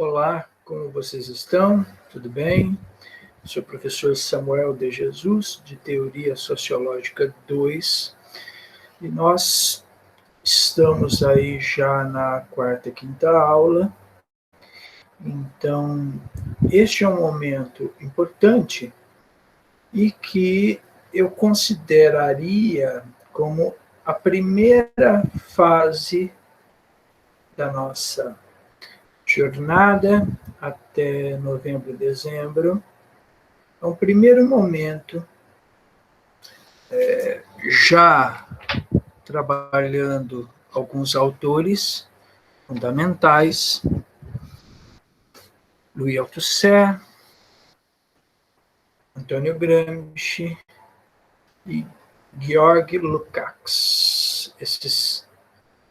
Olá, como vocês estão? Tudo bem? Sou o professor Samuel de Jesus, de Teoria Sociológica 2, e nós estamos aí já na quarta e quinta aula. Então, este é um momento importante e que eu consideraria como a primeira fase da nossa jornada até novembro, dezembro. É um primeiro momento, já trabalhando alguns autores fundamentais, Louis Althusser, Antônio Gramsci e Georg Lukács, esses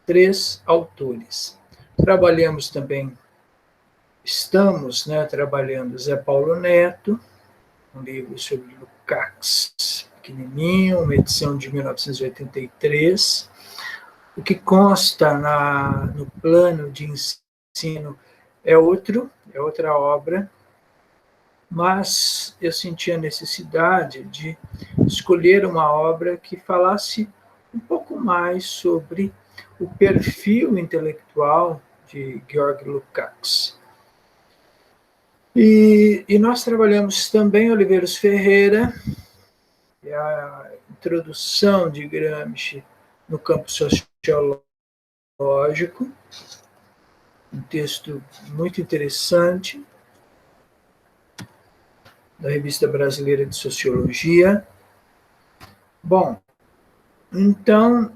três autores. Trabalhamos também, estamos trabalhando Zé Paulo Neto, um livro sobre Lukács, pequenininho, uma edição de 1983. O que consta no plano de ensino é outra obra, mas eu senti a necessidade de escolher uma obra que falasse um pouco mais sobre o perfil intelectual de Georg Lukács. E nós trabalhamos também Oliveiros Ferreira, e a introdução de Gramsci no campo sociológico, um texto muito interessante, da Revista Brasileira de Sociologia. Bom, então,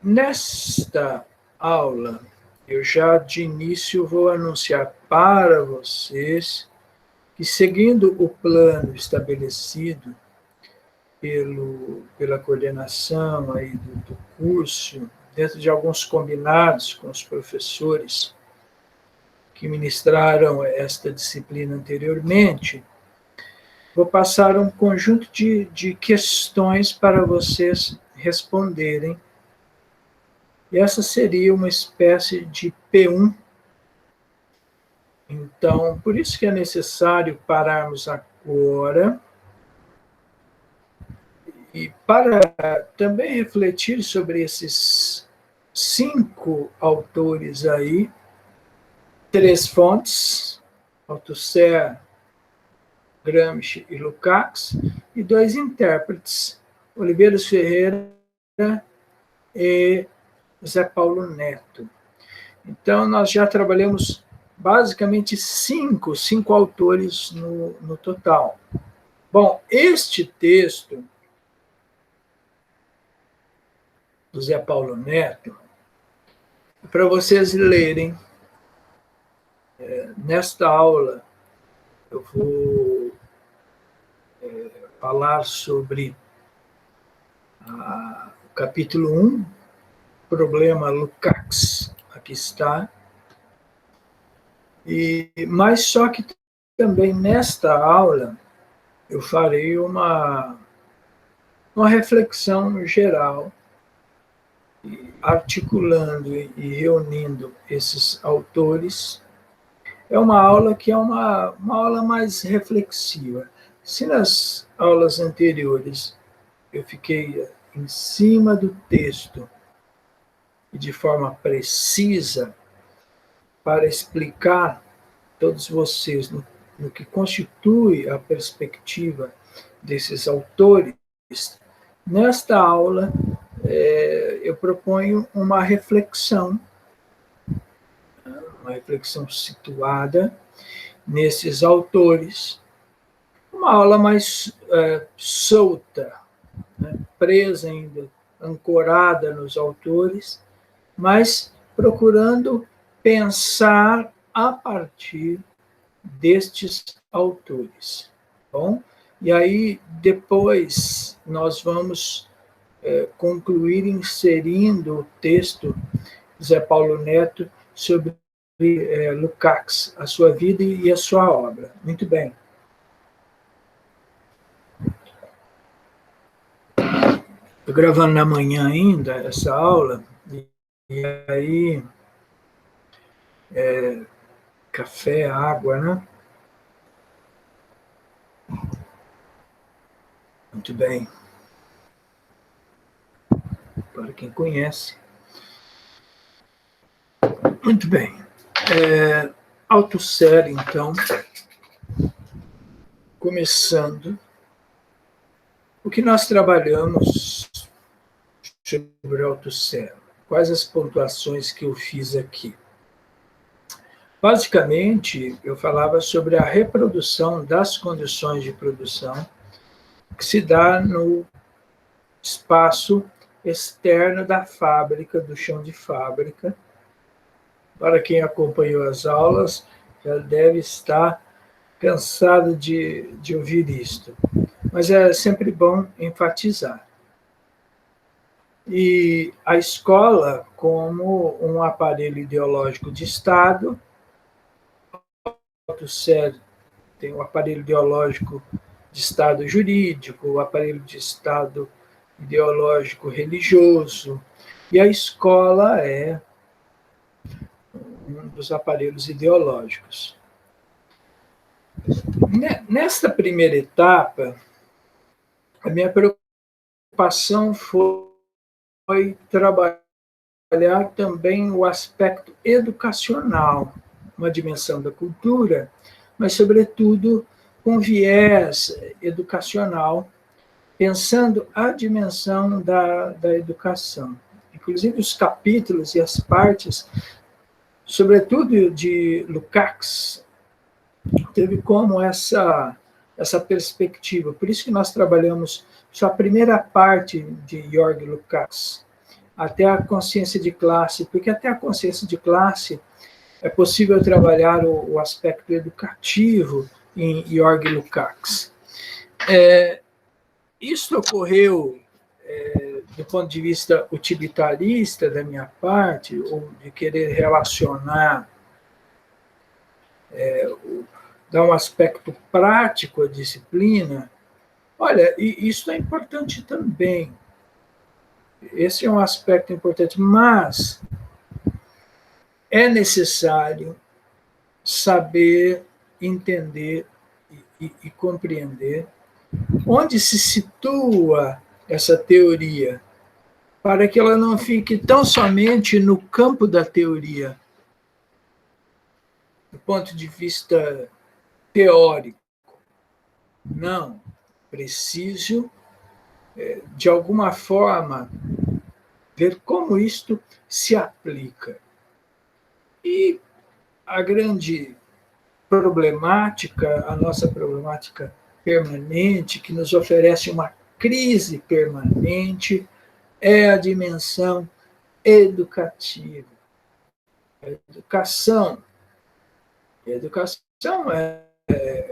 nesta aula, eu já de início vou anunciar para vocês que, seguindo o plano estabelecido pela coordenação aí do curso, dentro de alguns combinados com os professores que ministraram esta disciplina anteriormente, vou passar um conjunto de questões para vocês responderem. E essa seria uma espécie de P1. Então, por isso que é necessário pararmos agora e para também refletir sobre esses 5 autores aí, 3 fontes, Althusser, Gramsci e Lukács, e 2 intérpretes, Oliveiros Ferreira e Zé Paulo Neto. Então, nós já trabalhamos basicamente 5 autores no total. Bom, este texto do Zé Paulo Neto, para vocês lerem, nesta aula, eu vou falar sobre o capítulo 1, problema Lukács, aqui está, mas só que também nesta aula eu farei uma reflexão geral, articulando e reunindo esses autores. É uma aula que é uma aula mais reflexiva. Se nas aulas anteriores eu fiquei em cima do texto e de forma precisa para explicar todos vocês no que constitui a perspectiva desses autores, nesta aula eu proponho uma reflexão situada nesses autores, uma aula mais solta, presa ainda, ancorada nos autores, mas procurando pensar a partir destes autores. Bom? E aí, depois, nós vamos concluir inserindo o texto de Zé Paulo Neto sobre Lukács, a sua vida e a sua obra. Muito bem. Estou gravando na manhã ainda essa aula, e aí café, água, né? Muito bem. Para quem conhece. Muito bem. Althusser, então, começando. O que nós trabalhamos sobre Althusser? Quais as pontuações que eu fiz aqui? Basicamente, eu falava sobre a reprodução das condições de produção que se dá no espaço externo da fábrica, do chão de fábrica. Para quem acompanhou as aulas, já deve estar cansado de ouvir isto. Mas é sempre bom enfatizar. E a escola, como um aparelho ideológico de Estado, Althusser tem o aparelho ideológico de Estado jurídico, o aparelho de Estado ideológico religioso, e a escola é um dos aparelhos ideológicos. Nesta primeira etapa, a minha preocupação foi trabalhar também o aspecto educacional, uma dimensão da cultura, mas, sobretudo, com viés educacional, pensando a dimensão da educação. Inclusive, os capítulos e as partes, sobretudo de Lukács, teve como essa perspectiva. Por isso que nós trabalhamos só a primeira parte de Georg Lukács, até a consciência de classe, porque até a consciência de classe é possível trabalhar o aspecto educativo em Georg Lukács. Isso ocorreu do ponto de vista utilitarista da minha parte, ou de querer relacionar, dar um aspecto prático à disciplina. Olha, e isso é importante também. Esse é um aspecto importante, mas é necessário saber, entender e compreender onde se situa essa teoria, para que ela não fique tão somente no campo da teoria, do ponto de vista teórico. Não, preciso, de alguma forma, ver como isto se aplica. E a grande problemática, a nossa problemática permanente, que nos oferece uma crise permanente, é a dimensão educativa. A educação é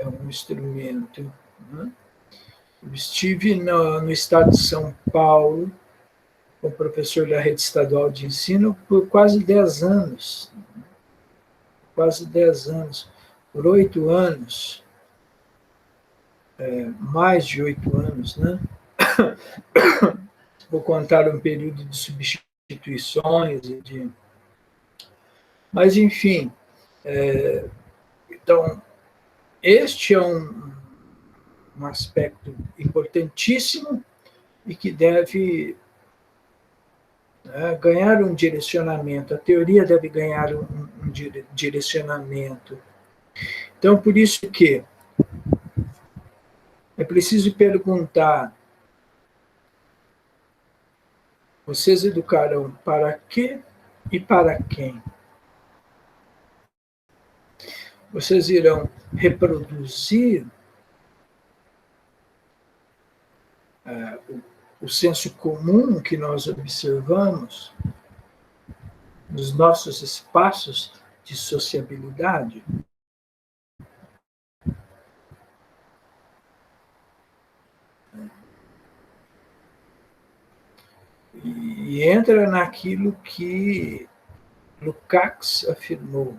um instrumento. Né? Eu estive no estado de São Paulo, como professor da rede estadual de ensino, por quase 10 anos. Por 8 anos, mais de 8 anos, né? Vou contar um período de substituições, mas, enfim, então, este é um aspecto importantíssimo e que deve ganhar um direcionamento. A teoria deve ganhar um direcionamento. Então, por isso que é preciso perguntar: vocês educarão para quê e para quem? Vocês irão reproduzir o senso comum que nós observamos nos nossos espaços de sociabilidade? E entra naquilo que Lukács afirmou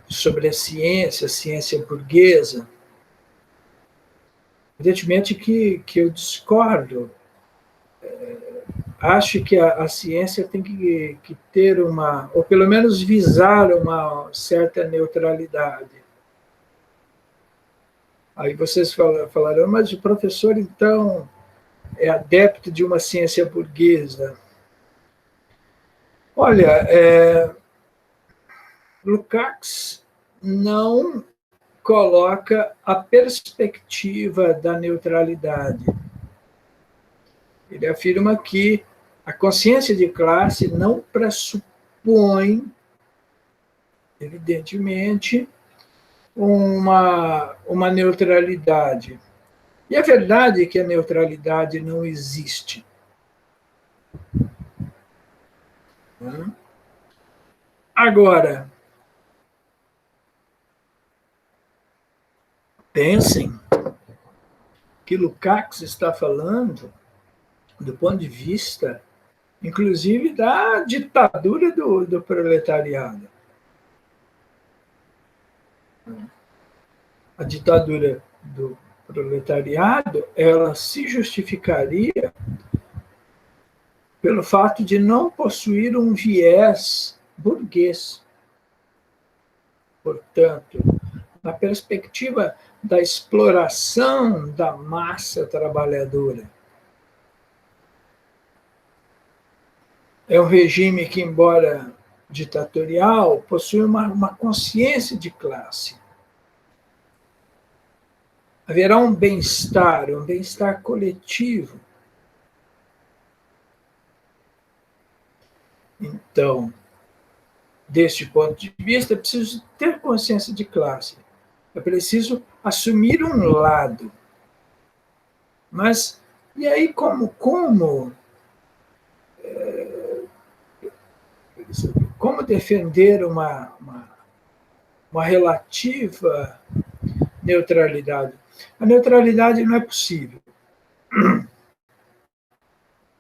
sobre a ciência burguesa. Evidentemente que eu discordo ache que a ciência tem que ter uma, ou pelo menos visar uma certa neutralidade. Aí vocês falarão, mas o professor, então, é adepto de uma ciência burguesa. Olha, Lukács não coloca a perspectiva da neutralidade. Ele afirma que a consciência de classe não pressupõe, evidentemente, uma neutralidade. E é verdade que a neutralidade não existe. Agora, pensem que Lukács está falando do ponto de vista, inclusive, da ditadura do proletariado. A ditadura do proletariado, ela se justificaria pelo fato de não possuir um viés burguês. Portanto, na perspectiva da exploração da massa trabalhadora. É um regime que, embora ditatorial, possui uma consciência de classe. Haverá um bem-estar coletivo. Então, deste ponto de vista, é preciso ter consciência de classe. É preciso assumir um lado. Mas, e aí como defender uma relativa neutralidade? A neutralidade não é possível.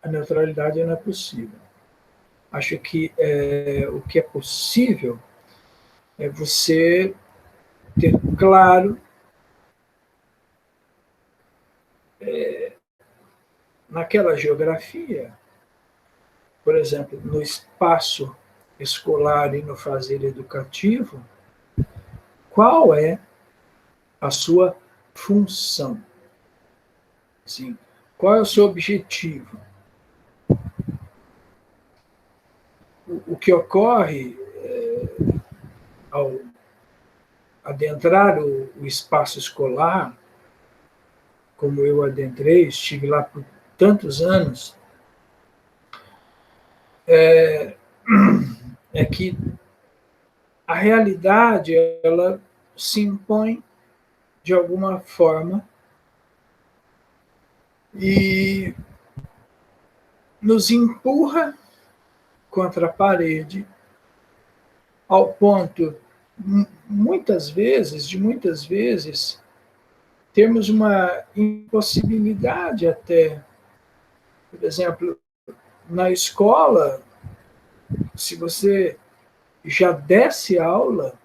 A neutralidade não é possível. Acho que o que é possível é você ter claro naquela geografia, por exemplo, no espaço escolar e no fazer educativo, qual é a sua função? Sim. Qual é o seu objetivo? O que ocorre ao adentrar o espaço escolar, como eu adentrei, estive lá por tantos anos, é que a realidade ela se impõe de alguma forma e nos empurra contra a parede, ao ponto, muitas vezes, temos uma impossibilidade até. Por exemplo, na escola, se você já desse aula,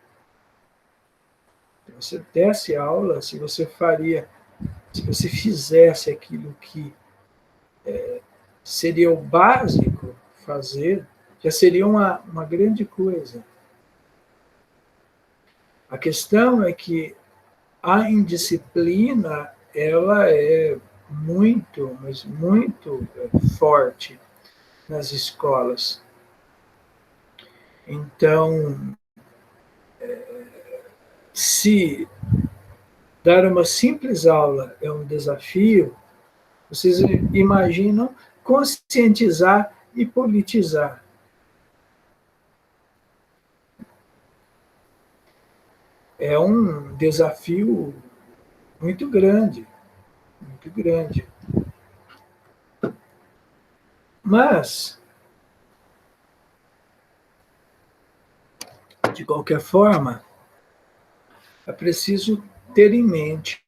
se você fizesse aquilo que seria o básico fazer, já seria uma grande coisa. A questão é que a indisciplina, ela é muito, mas muito forte nas escolas. Então, se dar uma simples aula é um desafio, vocês imaginam conscientizar e politizar. É um desafio muito grande, muito grande. Mas, de qualquer forma, é preciso ter em mente,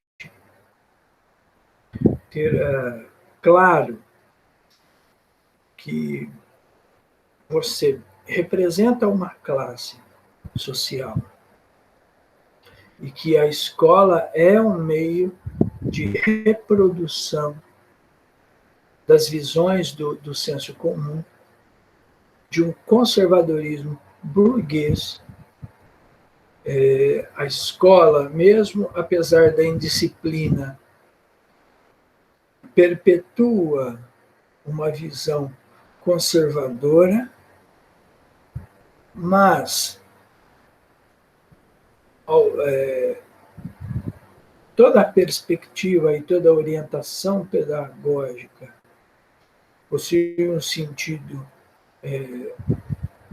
ter claro que você representa uma classe social e que a escola é um meio de reprodução das visões do senso comum, de um conservadorismo burguês. A escola, mesmo apesar da indisciplina, perpetua uma visão conservadora, mas toda a perspectiva e toda a orientação pedagógica possui um sentido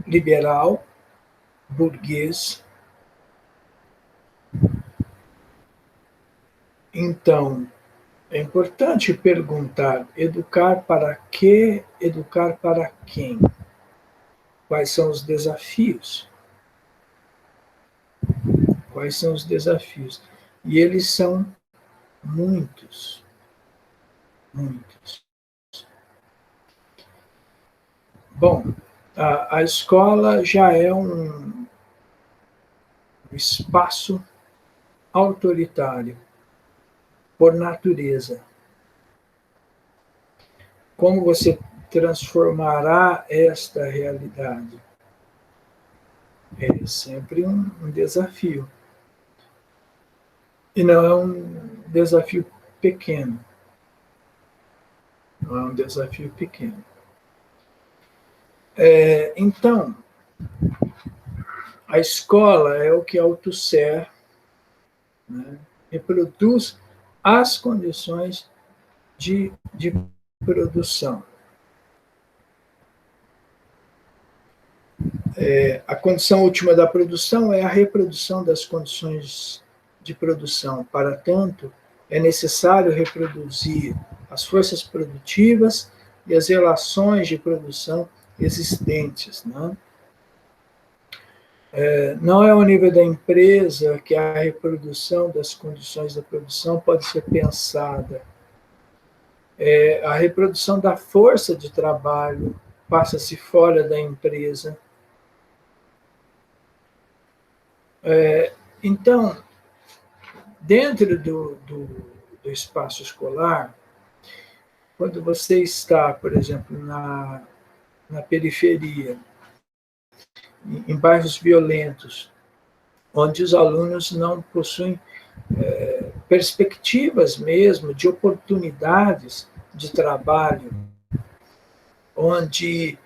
liberal, burguês. Então, é importante perguntar: educar para quê? Educar para quem? Quais são os desafios? Quais são os desafios? E eles são muitos, muitos. Bom, a escola já é um espaço autoritário, por natureza. Como você transformará esta realidade? É sempre um desafio. E não é um desafio pequeno. Não é um desafio pequeno. Então, a escola é o que Althusser, né, reproduz as condições de produção. A condição última da produção é a reprodução das condições de produção. Para tanto, é necessário reproduzir as forças produtivas e as relações de produção existentes, né? Não é ao nível da empresa que a reprodução das condições da produção pode ser pensada. A reprodução da força de trabalho passa-se fora da empresa. Então, dentro do espaço escolar, quando você está, por exemplo, na periferia, em bairros violentos, onde os alunos não possuem perspectivas mesmo de oportunidades de trabalho, onde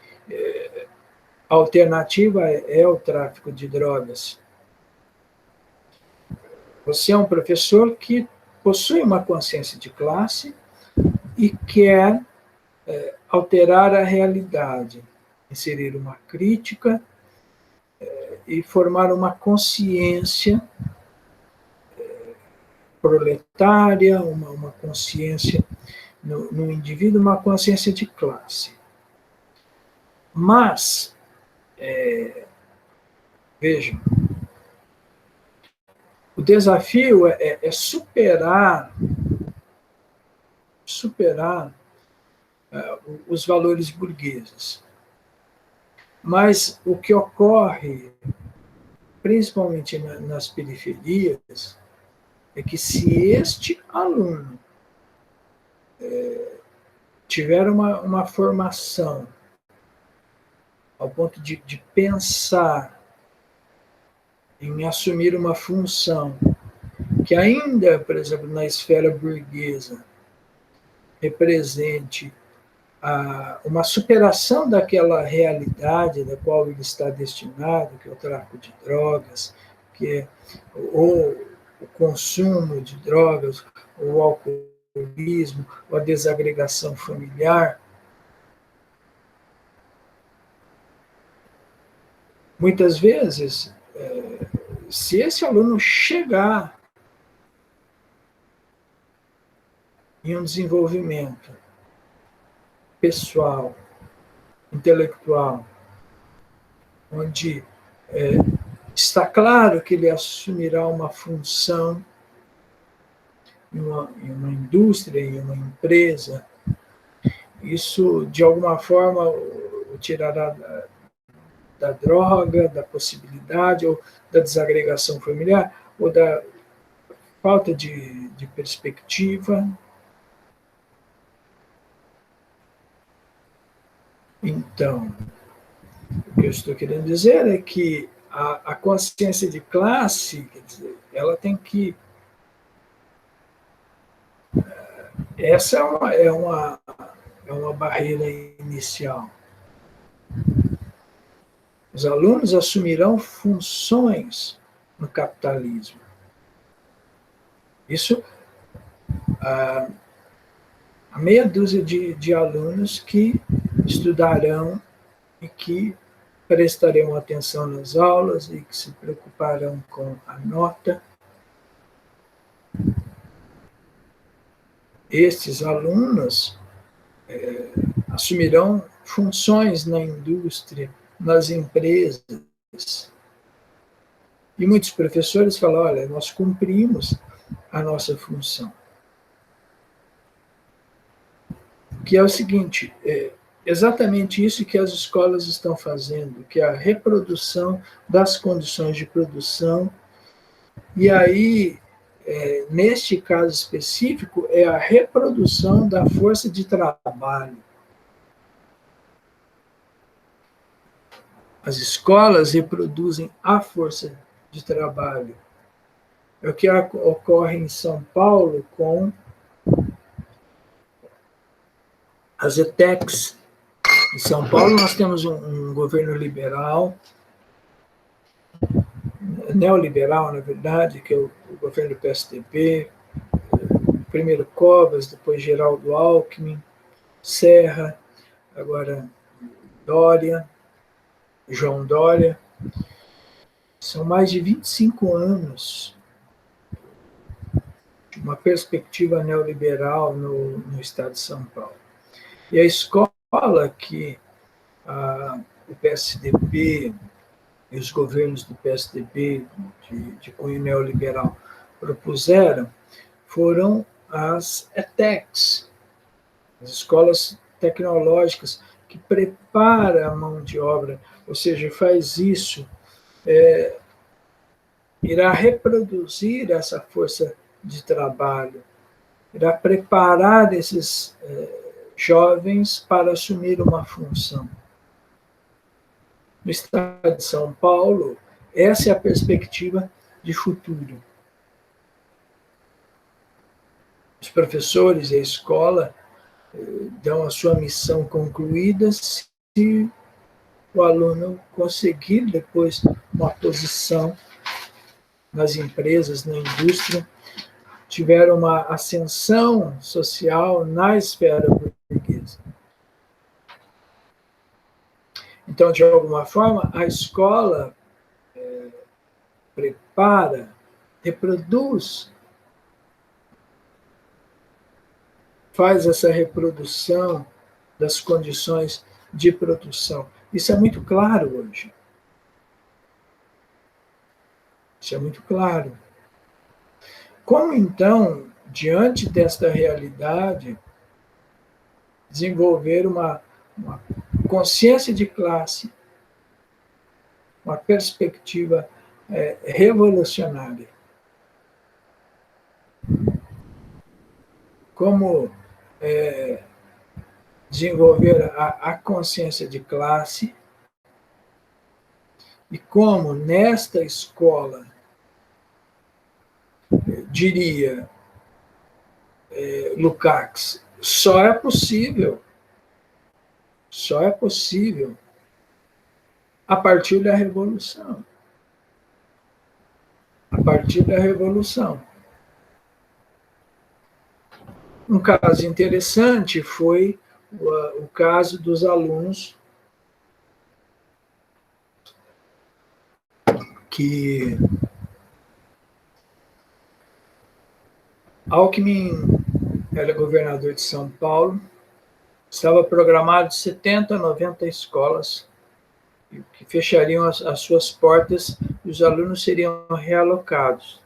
a alternativa é o tráfico de drogas. Você é um professor que possui uma consciência de classe e quer alterar a realidade, inserir uma crítica e formar uma consciência proletária, uma consciência no indivíduo, uma consciência de classe. Mas, vejam, o desafio é superar os valores burgueses. Mas o que ocorre, principalmente nas periferias, é que se este aluno tiver uma formação ao ponto de pensar em assumir uma função que ainda, por exemplo, na esfera burguesa, represente uma superação daquela realidade da qual ele está destinado, que é o tráfico de drogas, que é ou o consumo de drogas, ou o alcoolismo, ou a desagregação familiar. Muitas vezes, se esse aluno chegar em um desenvolvimento pessoal, intelectual, onde está claro que ele assumirá uma função em uma indústria, em uma empresa, isso, de alguma forma, o tirará da droga, da possibilidade, ou da desagregação familiar, ou da falta de perspectiva. Então, o que eu estou querendo dizer é que a consciência de classe, quer dizer, ela tem que... Essa é uma barreira inicial. Os alunos assumirão funções no capitalismo. Isso, a meia dúzia de alunos que estudarão e que prestarão atenção nas aulas e que se preocuparão com a nota. Estes alunos assumirão funções na indústria, nas empresas. E muitos professores falam, olha, nós cumprimos a nossa função. Que é o seguinte, exatamente isso que as escolas estão fazendo, que é a reprodução das condições de produção. E aí, neste caso específico, é a reprodução da força de trabalho. As escolas reproduzem a força de trabalho. É o que ocorre em São Paulo com as ETECs. Em São Paulo nós temos um governo liberal, neoliberal, na verdade, que é o governo do PSDB, primeiro Covas, depois Geraldo Alckmin, Serra, agora Dória, João Dória. São mais de 25 anos de uma perspectiva neoliberal no estado de São Paulo. E a escola que o PSDB e os governos do PSDB de cunho neoliberal propuseram foram as ETECs, as escolas tecnológicas que preparam a mão de obra, ou seja, faz isso, irá reproduzir essa força de trabalho, irá preparar esses jovens para assumir uma função. No estado de São Paulo, essa é a perspectiva de futuro. Os professores e a escola dão a sua missão concluída se o aluno conseguir depois uma posição nas empresas, na indústria, tiver uma ascensão social na esfera burguesa. Então, de alguma forma, a escola prepara, reproduz, faz essa reprodução das condições de produção. Isso é muito claro hoje. Isso é muito claro. Como, então, diante desta realidade, desenvolver uma consciência de classe, uma perspectiva revolucionária? Como desenvolver a consciência de classe e como, nesta escola, diria Lukács, só é possível a partir da revolução. A partir da revolução. Um caso interessante foi o caso dos alunos que Alckmin era governador de São Paulo, estava programado 70, 90 escolas que fechariam as suas portas e os alunos seriam realocados.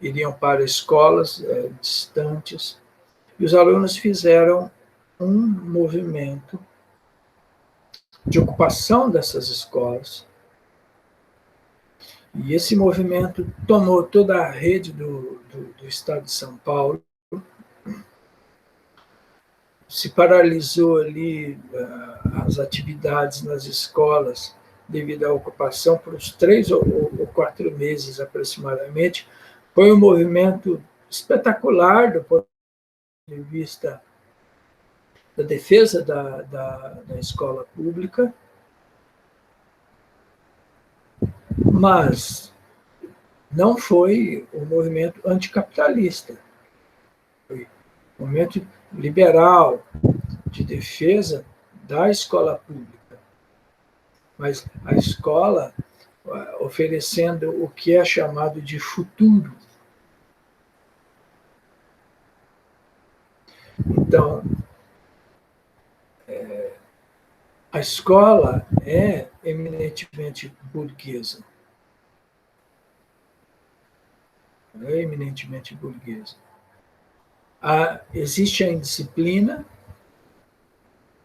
Iriam para escolas distantes, e os alunos fizeram um movimento de ocupação dessas escolas. E esse movimento tomou toda a rede do estado de São Paulo, se paralisou ali as atividades nas escolas devido à ocupação por uns 3 ou 4 meses aproximadamente. Foi um movimento espetacular do ponto de vista da defesa da escola pública, mas não foi um movimento anticapitalista, foi um movimento liberal, de defesa da escola pública. Mas a escola oferecendo o que é chamado de futuro. Então, a escola é eminentemente burguesa. É eminentemente burguesa. Existe a indisciplina,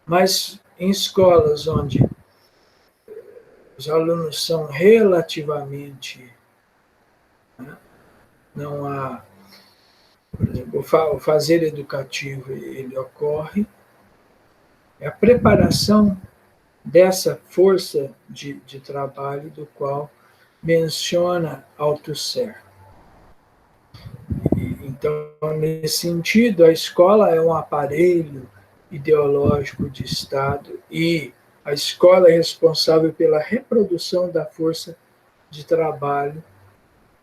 mas em escolas onde os alunos são relativamente, né, não há, por exemplo, o fazer educativo ele ocorre, é a preparação dessa força de trabalho do qual menciona Althusser. Então, nesse sentido, a escola é um aparelho ideológico de Estado e a escola é responsável pela reprodução da força de trabalho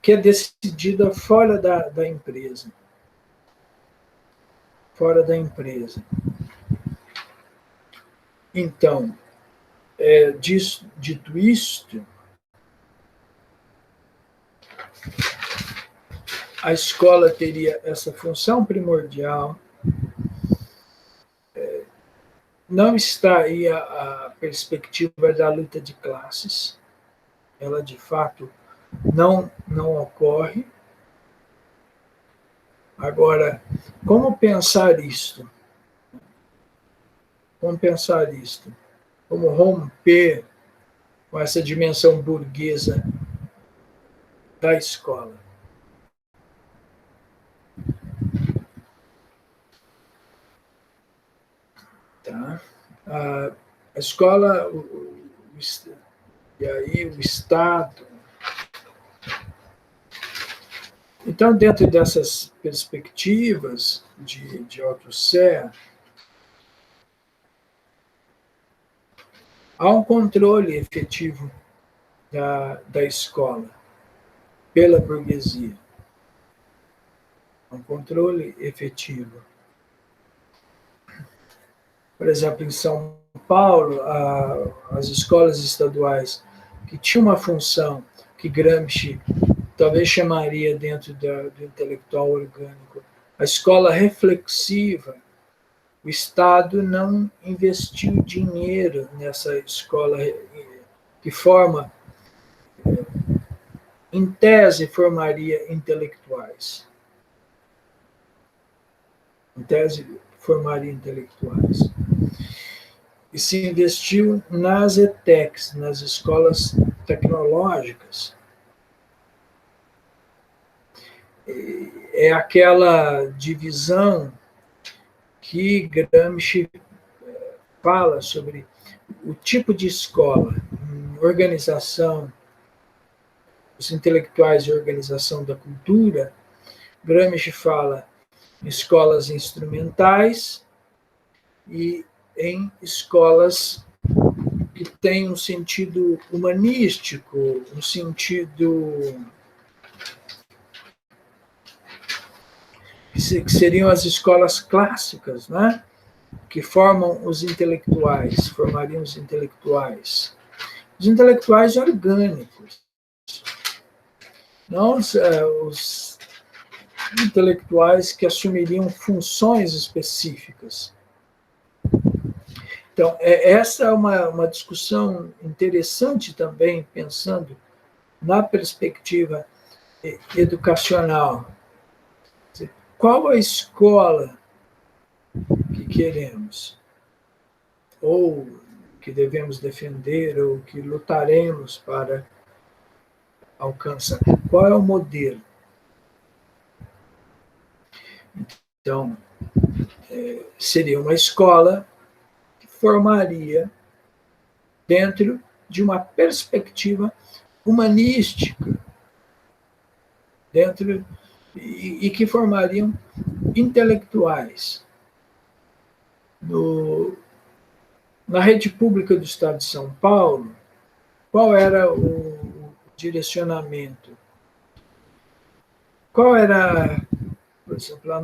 que é decidida fora da empresa. Fora da empresa. Então, dito isto, a escola teria essa função primordial. Não está aí a perspectiva da luta de classes. Ela, de fato, não ocorre. Agora, como pensar isto? Como pensar isto? Como romper com essa dimensão burguesa da escola? Tá? A escola, e aí o Estado. Então, dentro dessas perspectivas de Althusser, há um controle efetivo da escola pela burguesia. Um controle efetivo. Por exemplo, em São Paulo, as escolas estaduais que tinham uma função que Gramsci talvez chamaria dentro do intelectual orgânico, a escola reflexiva, o Estado não investiu dinheiro nessa escola que em tese, formaria intelectuais. Em tese, formaria intelectuais. E se investiu nas ETECs, nas escolas tecnológicas. É aquela divisão que Gramsci fala sobre o tipo de escola, organização, os intelectuais de organização da cultura. Gramsci fala em escolas instrumentais e em escolas que têm um sentido humanístico, um sentido que seriam as escolas clássicas, né? Que formam os intelectuais, formariam os intelectuais. Os intelectuais orgânicos, não os intelectuais que assumiriam funções específicas. Então, essa é uma discussão interessante também, pensando na perspectiva educacional. Qual a escola que queremos? Ou que devemos defender, ou que lutaremos para alcançar? Qual é o modelo? Então, seria uma escola que formaria dentro de uma perspectiva humanística, dentro e que formariam intelectuais. Na rede pública do Estado de São Paulo, qual era o direcionamento? Qual era, por exemplo, a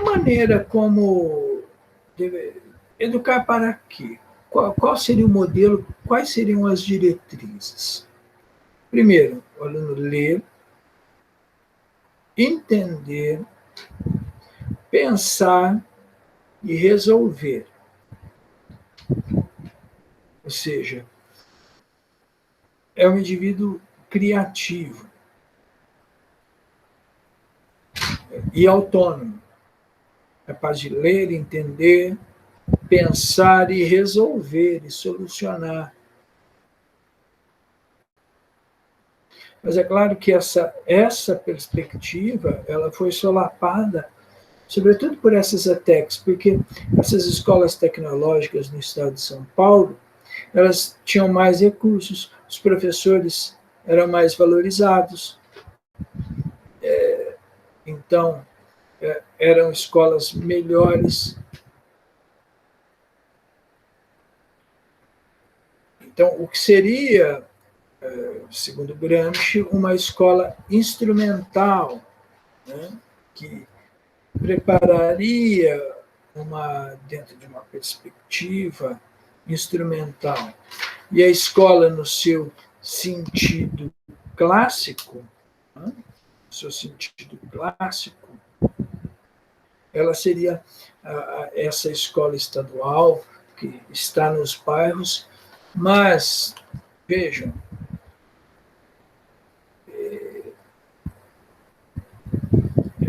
maneira como educar para quê? Qual seria o modelo? Quais seriam as diretrizes? Primeiro, o aluno ler, entender, pensar e resolver. Ou seja, é um indivíduo criativo e autônomo, capaz de ler, entender, pensar e resolver e solucionar. Mas é claro que essa perspectiva ela foi solapada, sobretudo por essas ETECs, porque essas escolas tecnológicas no estado de São Paulo, elas tinham mais recursos, os professores eram mais valorizados, então eram escolas melhores. Então, o que seria, segundo Gramsci, uma escola instrumental, né, que prepararia dentro de uma perspectiva instrumental. E a escola, no seu sentido clássico, né, no seu sentido clássico, ela seria essa escola estadual que está nos bairros, mas, vejam,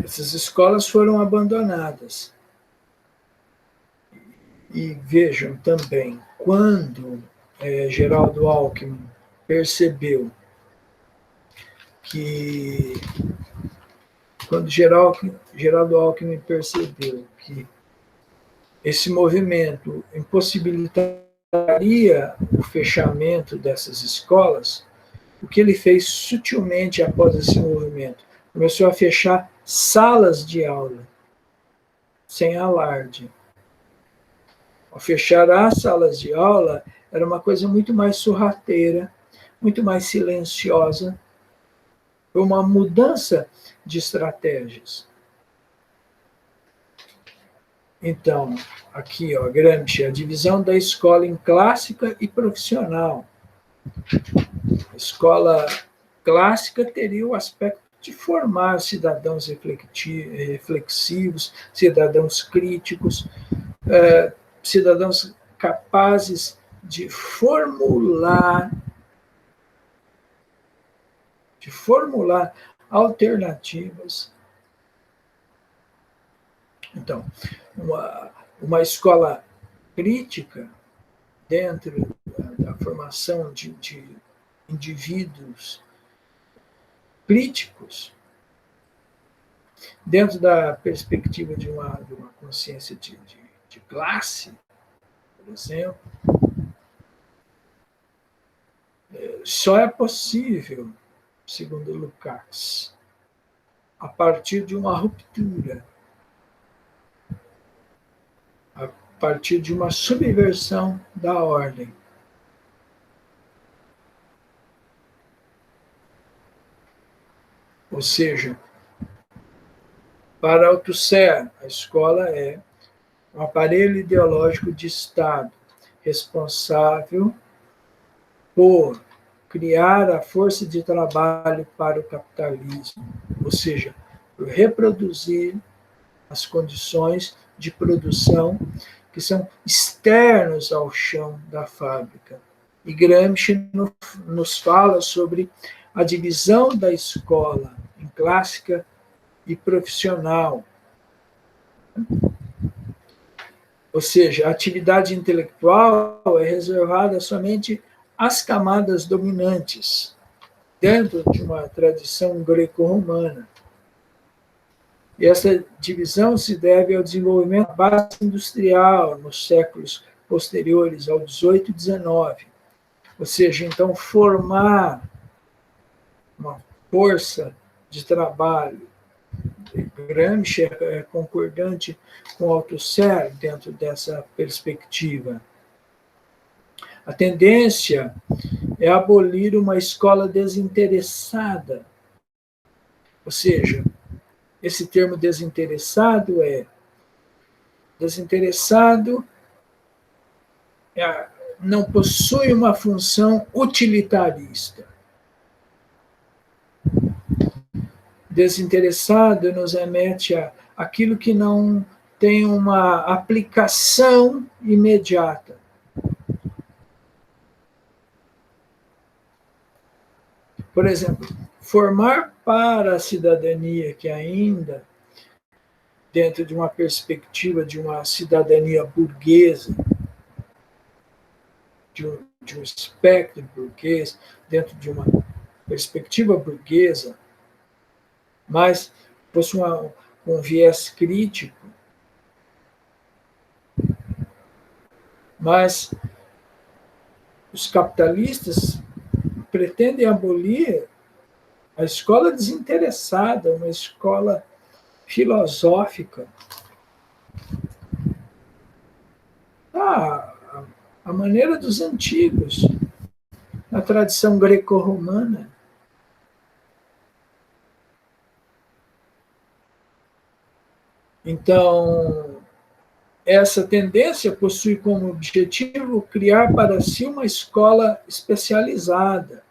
essas escolas foram abandonadas. E vejam também, quando Geraldo Alckmin percebeu que quando Geraldo Alckmin percebeu que esse movimento impossibilitaria o fechamento dessas escolas, o que ele fez sutilmente após esse movimento? Começou a fechar salas de aula, sem alarde. Ao fechar as salas de aula, era uma coisa muito mais sorrateira, muito mais silenciosa. Foi uma mudança de estratégias. Então, aqui, ó, Gramsci, a divisão da escola em clássica e profissional. A escola clássica teria o aspecto de formar cidadãos reflexivos, cidadãos críticos, cidadãos capazes de formular alternativas. Então, uma escola crítica dentro da formação de indivíduos críticos, dentro da perspectiva de uma consciência de classe, por exemplo, só é possível, segundo Lukács, a partir de uma ruptura, a partir de uma subversão da ordem. Ou seja, para Althusser, a escola é um aparelho ideológico de Estado responsável por criar a força de trabalho para o capitalismo, ou seja, por reproduzir as condições de produção que são externos ao chão da fábrica. E Gramsci nos fala sobre a divisão da escola em clássica e profissional. Ou seja, a atividade intelectual é reservada somente às camadas dominantes. dentro de uma tradição greco-romana. E essa divisão se deve ao desenvolvimento da base industrial nos séculos posteriores ao 18 e 19. Ou seja, então, formar uma força de trabalho. Gramsci é concordante com Althusser dentro dessa perspectiva. A tendência é abolir uma escola desinteressada. Ou seja, esse termo desinteressado não possui uma função utilitarista. Desinteressado nos remete a aquilo que não tem uma aplicação imediata. Por exemplo, formar para a cidadania que ainda, dentro de uma perspectiva de uma cidadania burguesa, de um espectro burguês, dentro de uma perspectiva burguesa, mas possui um viés crítico, mas os capitalistas pretendem abolir a escola desinteressada, uma escola filosófica. A maneira dos antigos, na tradição greco-romana. Então, essa tendência possui como objetivo criar para si uma escola especializada.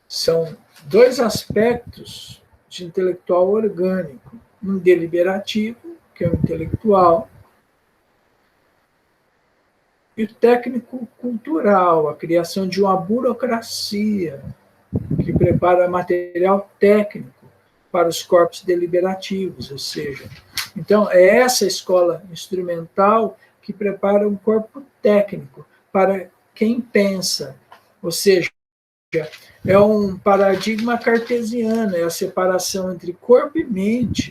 São dois aspectos de intelectual orgânico: um deliberativo, que é o intelectual, e o técnico-cultural, a criação de uma burocracia que prepara material técnico para os corpos deliberativos, ou seja, então é essa escola instrumental que prepara um corpo técnico para quem pensa, ou seja, é um paradigma cartesiano, é a separação entre corpo e mente,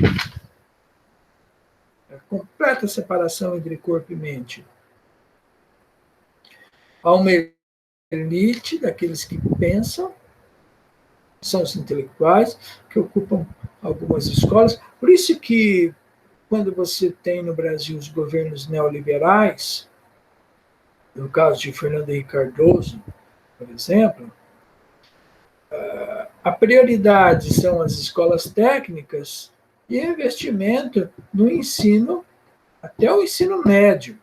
a completa separação entre corpo e mente. Há uma elite daqueles que pensam, são os intelectuais, que ocupam algumas escolas. Por isso que, quando você tem no Brasil os governos neoliberais, no caso de Fernando Henrique Cardoso, por exemplo, a prioridade são as escolas técnicas e investimento no ensino, até o ensino médio,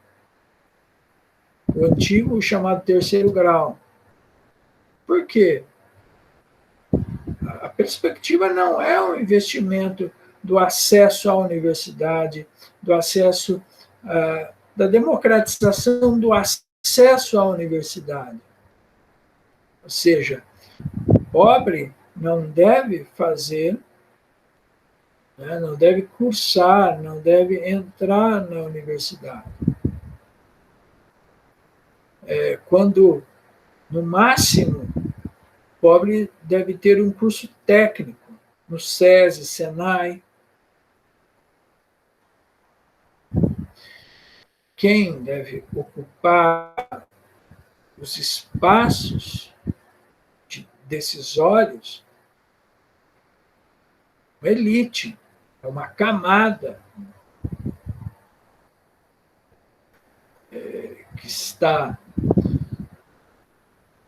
o antigo chamado terceiro grau. Por quê? A perspectiva não é um investimento do acesso à universidade, do acesso, da democratização do acesso à universidade. Ou seja, o pobre não deve fazer, não deve cursar, não deve entrar na universidade. Quando, no máximo, o pobre deve ter um curso técnico no SESI, SENAI. Quem deve ocupar os espaços decisórios? Uma elite, é uma camada que está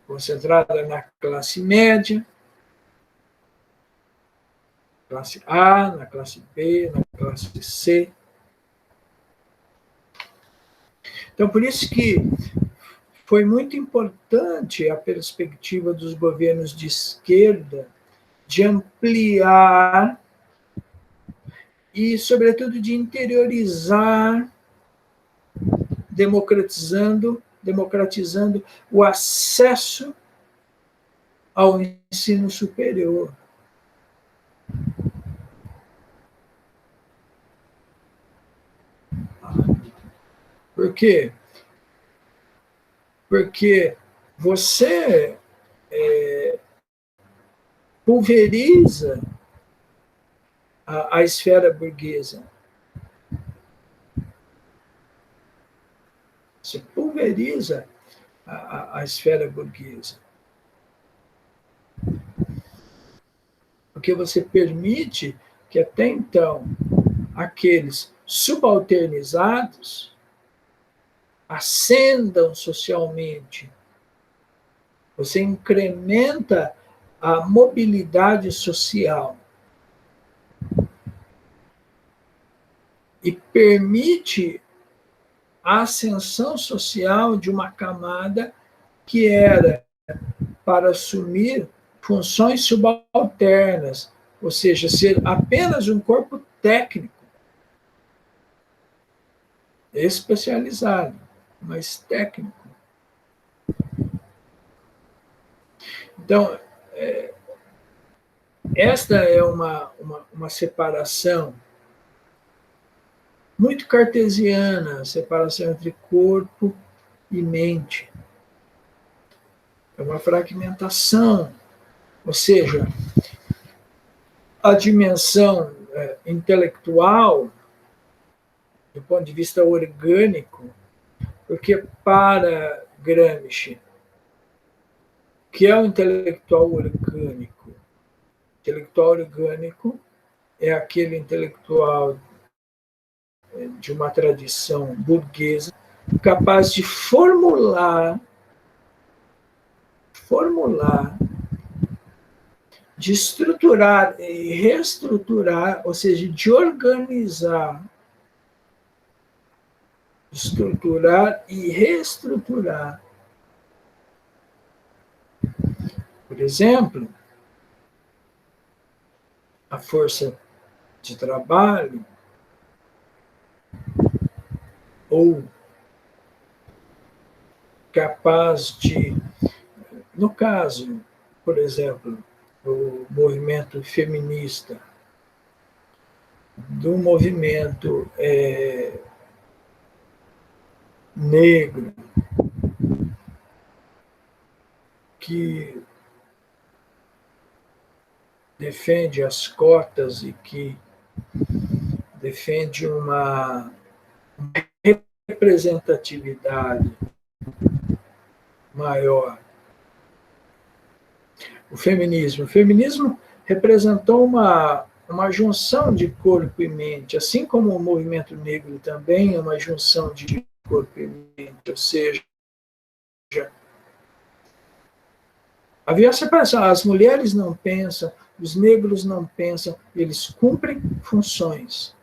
concentrada na classe média, classe A, na classe B, na classe C. Então, por isso que foi muito importante a perspectiva dos governos de esquerda de ampliar e, sobretudo, de interiorizar, democratizando o acesso ao ensino superior. Por quê? Porque você pulveriza a esfera burguesa. Você pulveriza a esfera burguesa. Porque você permite que até então aqueles subalternizados ascendam socialmente. Você incrementa a mobilidade social e permite a ascensão social de uma camada que era para assumir funções subalternas, ou seja, ser apenas um corpo técnico, especializado, mas técnico. Então, esta é uma separação muito cartesiana, separação entre corpo e mente. É uma fragmentação, ou seja, a dimensão intelectual, do ponto de vista orgânico, porque para Gramsci, que é o intelectual orgânico? O intelectual orgânico é aquele intelectual de uma tradição burguesa capaz de formular, de estruturar e reestruturar, ou seja, de organizar, estruturar e reestruturar. Por exemplo, a força de trabalho ou capaz de, no caso, por exemplo, do movimento feminista, do movimento negro, que defende as cotas e que defende uma representatividade maior. O feminismo representou uma junção de corpo e mente, assim como o movimento negro também é uma junção de corpo e mente, ou seja, havia separação. As mulheres não pensam, os negros não pensam, eles cumprem funções.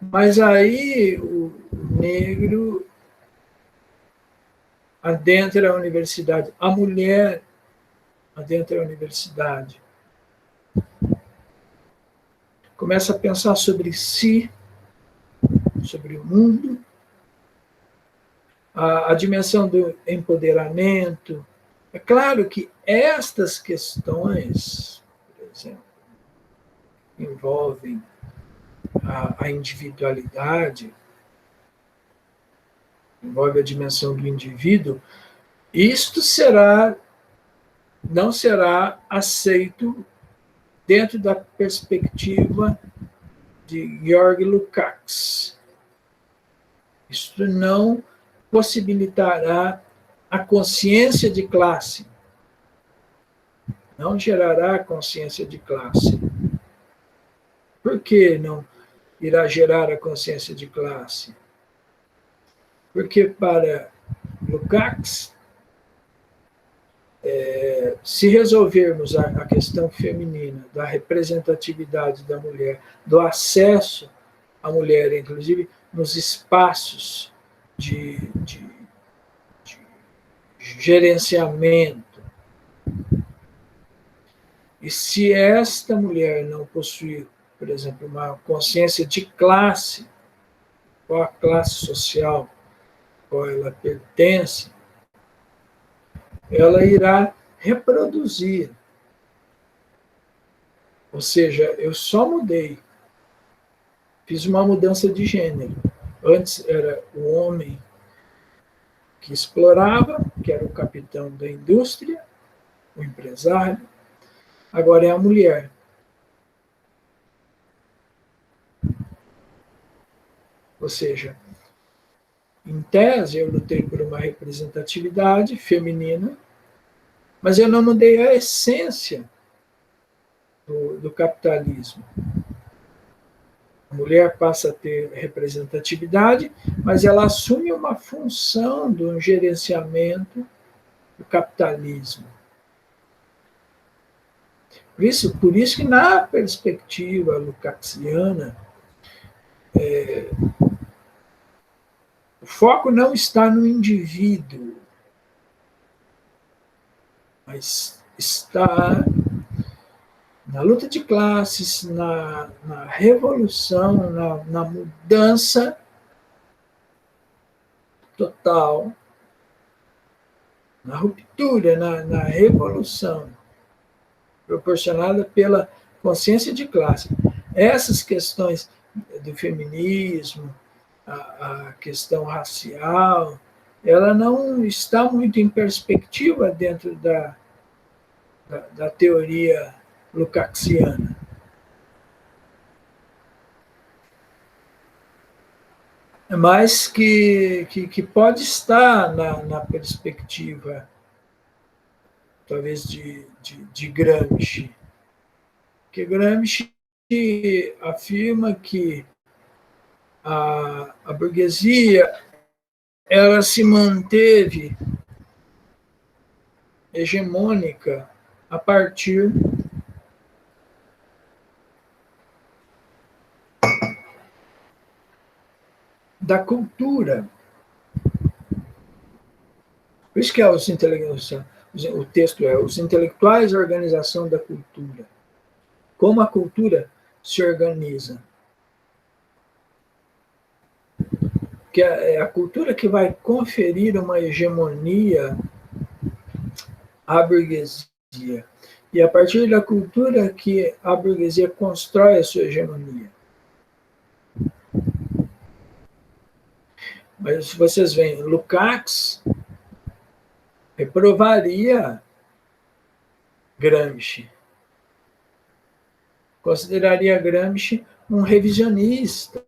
Mas aí o negro adentra a universidade, a mulher adentra a universidade, começa a pensar sobre si, sobre o mundo, a dimensão do empoderamento. É claro que estas questões, por exemplo, envolvem a individualidade, envolve a dimensão do indivíduo, isto não será aceito dentro da perspectiva de Georg Lukács. Isto não possibilitará a consciência de classe, não gerará consciência de classe. Por que não irá gerar a consciência de classe? Porque para Lukács, se resolvermos a questão feminina, da representatividade da mulher, do acesso à mulher, inclusive nos espaços de gerenciamento, e se esta mulher não possuir, por exemplo, uma consciência de classe, qual a classe social a qual ela pertence, ela irá reproduzir. Ou seja, eu só mudei, fiz uma mudança de gênero. Antes era o homem que explorava, que era o capitão da indústria, o empresário, agora é a mulher. Ou seja, em tese, eu lutei por uma representatividade feminina, mas eu não mudei a essência do capitalismo. A mulher passa a ter representatividade, mas ela assume uma função do gerenciamento do capitalismo. Por isso que na perspectiva lukácsiana, o foco não está no indivíduo, mas está na luta de classes, na revolução, na mudança total, na ruptura, na revolução proporcionada pela consciência de classe. Essas questões do feminismo, a questão racial, ela não está muito em perspectiva dentro da teoria lukácsiana. Mas que pode estar na perspectiva, talvez, de Gramsci. Porque Gramsci afirma que a burguesia ela se manteve hegemônica a partir da cultura. Por isso que é o texto é os intelectuais, a organização da cultura. Como a cultura se organiza. Que é a cultura que vai conferir uma hegemonia à burguesia. E a partir da cultura que a burguesia constrói a sua hegemonia. Mas se vocês veem, Lukács reprovaria Gramsci. Consideraria Gramsci um revisionista.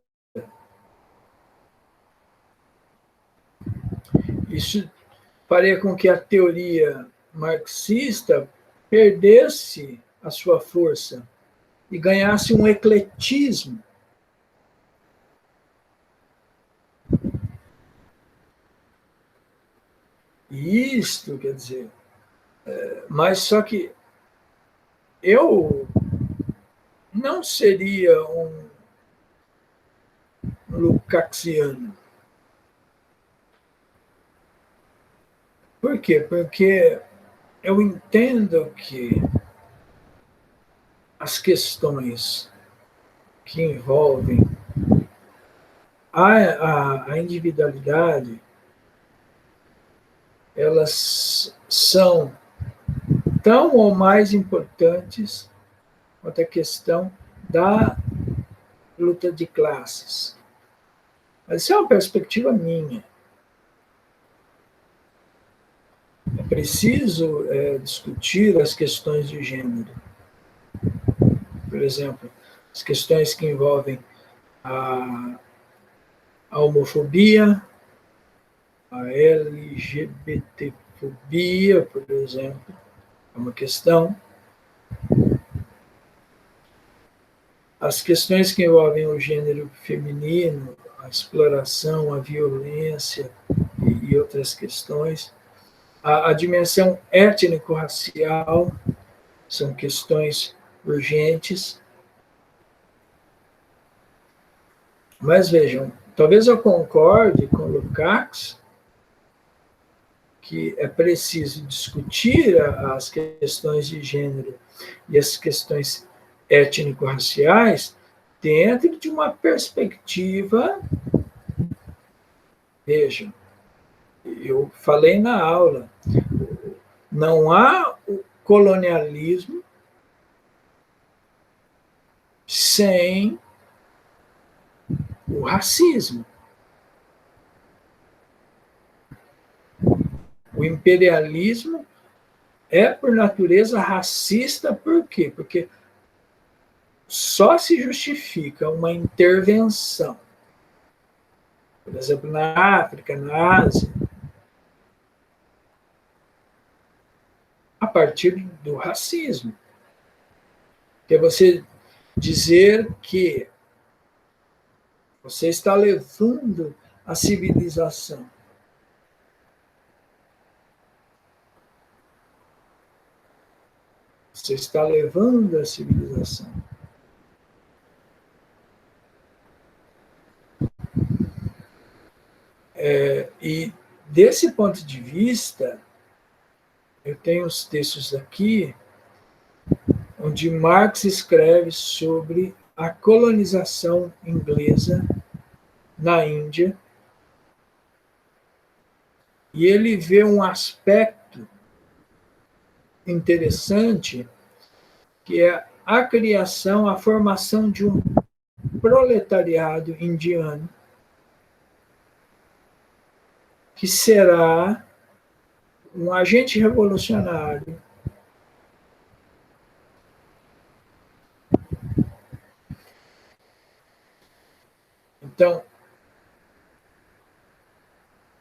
Isso faria com que a teoria marxista perdesse a sua força e ganhasse um ecletismo. E isto, quer dizer, mas só que eu não seria um lukácsiano. Por quê? Porque eu entendo que as questões que envolvem a individualidade, elas são tão ou mais importantes quanto a questão da luta de classes. Mas isso é uma perspectiva minha. É preciso discutir as questões de gênero. Por exemplo, as questões que envolvem a homofobia, a LGBTfobia, por exemplo, é uma questão. As questões que envolvem o gênero feminino, a exploração, a violência e outras questões. A dimensão étnico-racial são questões urgentes. Mas vejam, talvez eu concorde com Lukács que é preciso discutir as questões de gênero e as questões étnico-raciais dentro de uma perspectiva. Vejam, eu falei na aula, não há o colonialismo sem o racismo. O imperialismo é, por natureza, racista. Por quê? Porque só se justifica uma intervenção, por exemplo, na África, na Ásia, a partir do racismo. Que é você dizer que você está levando a civilização. Você está levando a civilização. E desse ponto de vista, eu tenho os textos aqui onde Marx escreve sobre a colonização inglesa na Índia, e ele vê um aspecto interessante, que é a criação, a formação de um proletariado indiano, que será um agente revolucionário Então,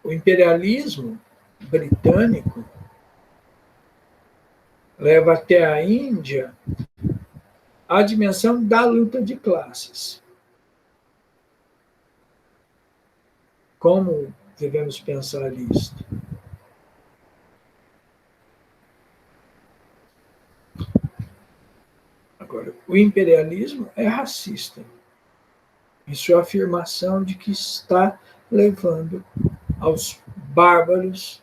o imperialismo britânico leva até a Índia a dimensão da luta de classes. Como devemos pensar isto? Agora, o imperialismo é racista em sua afirmação de que está levando aos bárbaros,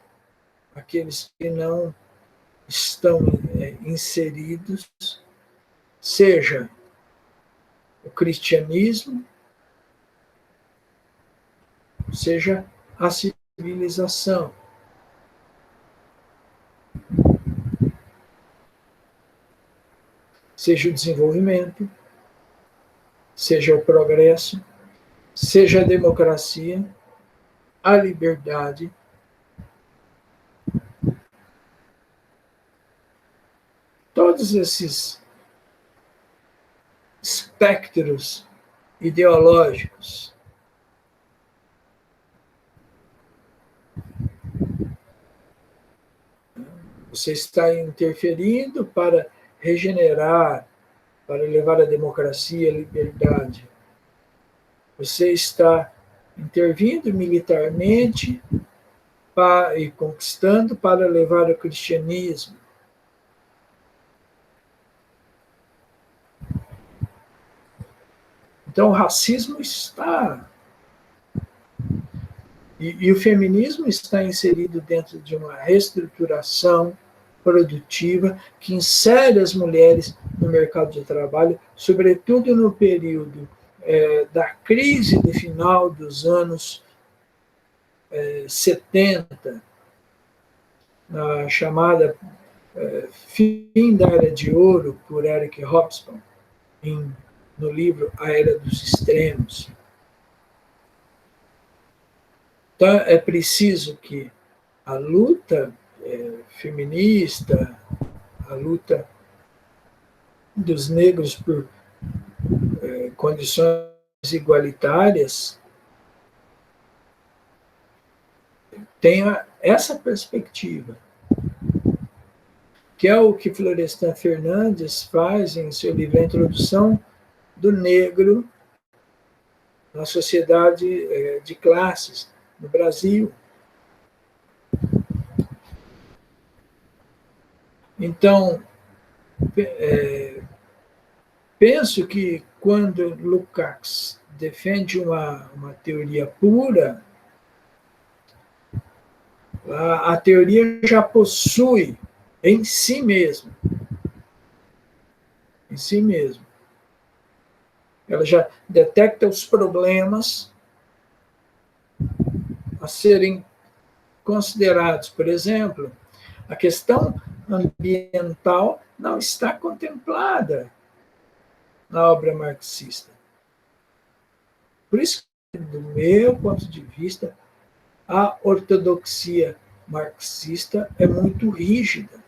aqueles que não estão inseridos, seja o cristianismo, seja a civilização. Seja o desenvolvimento, seja o progresso, seja a democracia, a liberdade. Todos esses espectros ideológicos você está interferindo para regenerar, para levar a democracia e a liberdade. Você está intervindo militarmente e conquistando para levar o cristianismo. Então, o racismo está. E o feminismo está inserido dentro de uma reestruturação produtiva que insere as mulheres no mercado de trabalho, sobretudo no período da crise do final dos anos 70, na chamada Fim da Era de Ouro, por Eric Hobsbawm, no livro A Era dos Extremos. Então, é preciso que a luta feminista, a luta dos negros por condições igualitárias, tenha essa perspectiva, que é o que Florestan Fernandes faz em seu livro A Introdução do Negro na Sociedade de Classes no Brasil. Então, penso que quando Lukács defende uma teoria pura, a teoria já possui em si mesmo, ela já detecta os problemas a serem considerados. Por exemplo, a questão ambiental não está contemplada na obra marxista. Por isso, do meu ponto de vista, a ortodoxia marxista é muito rígida.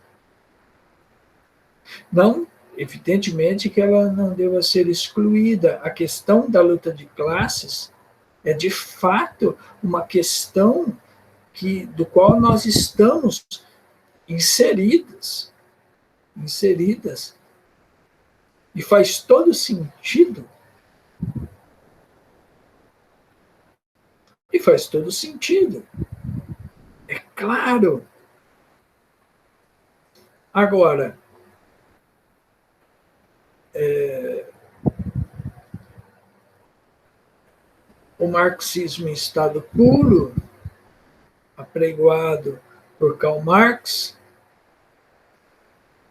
Não, evidentemente que ela não deva ser excluída. A questão da luta de classes é, de fato, uma questão do qual nós estamos inseridas. E faz todo sentido. É claro. Agora, o marxismo em estado puro, apregoado por Karl Marx,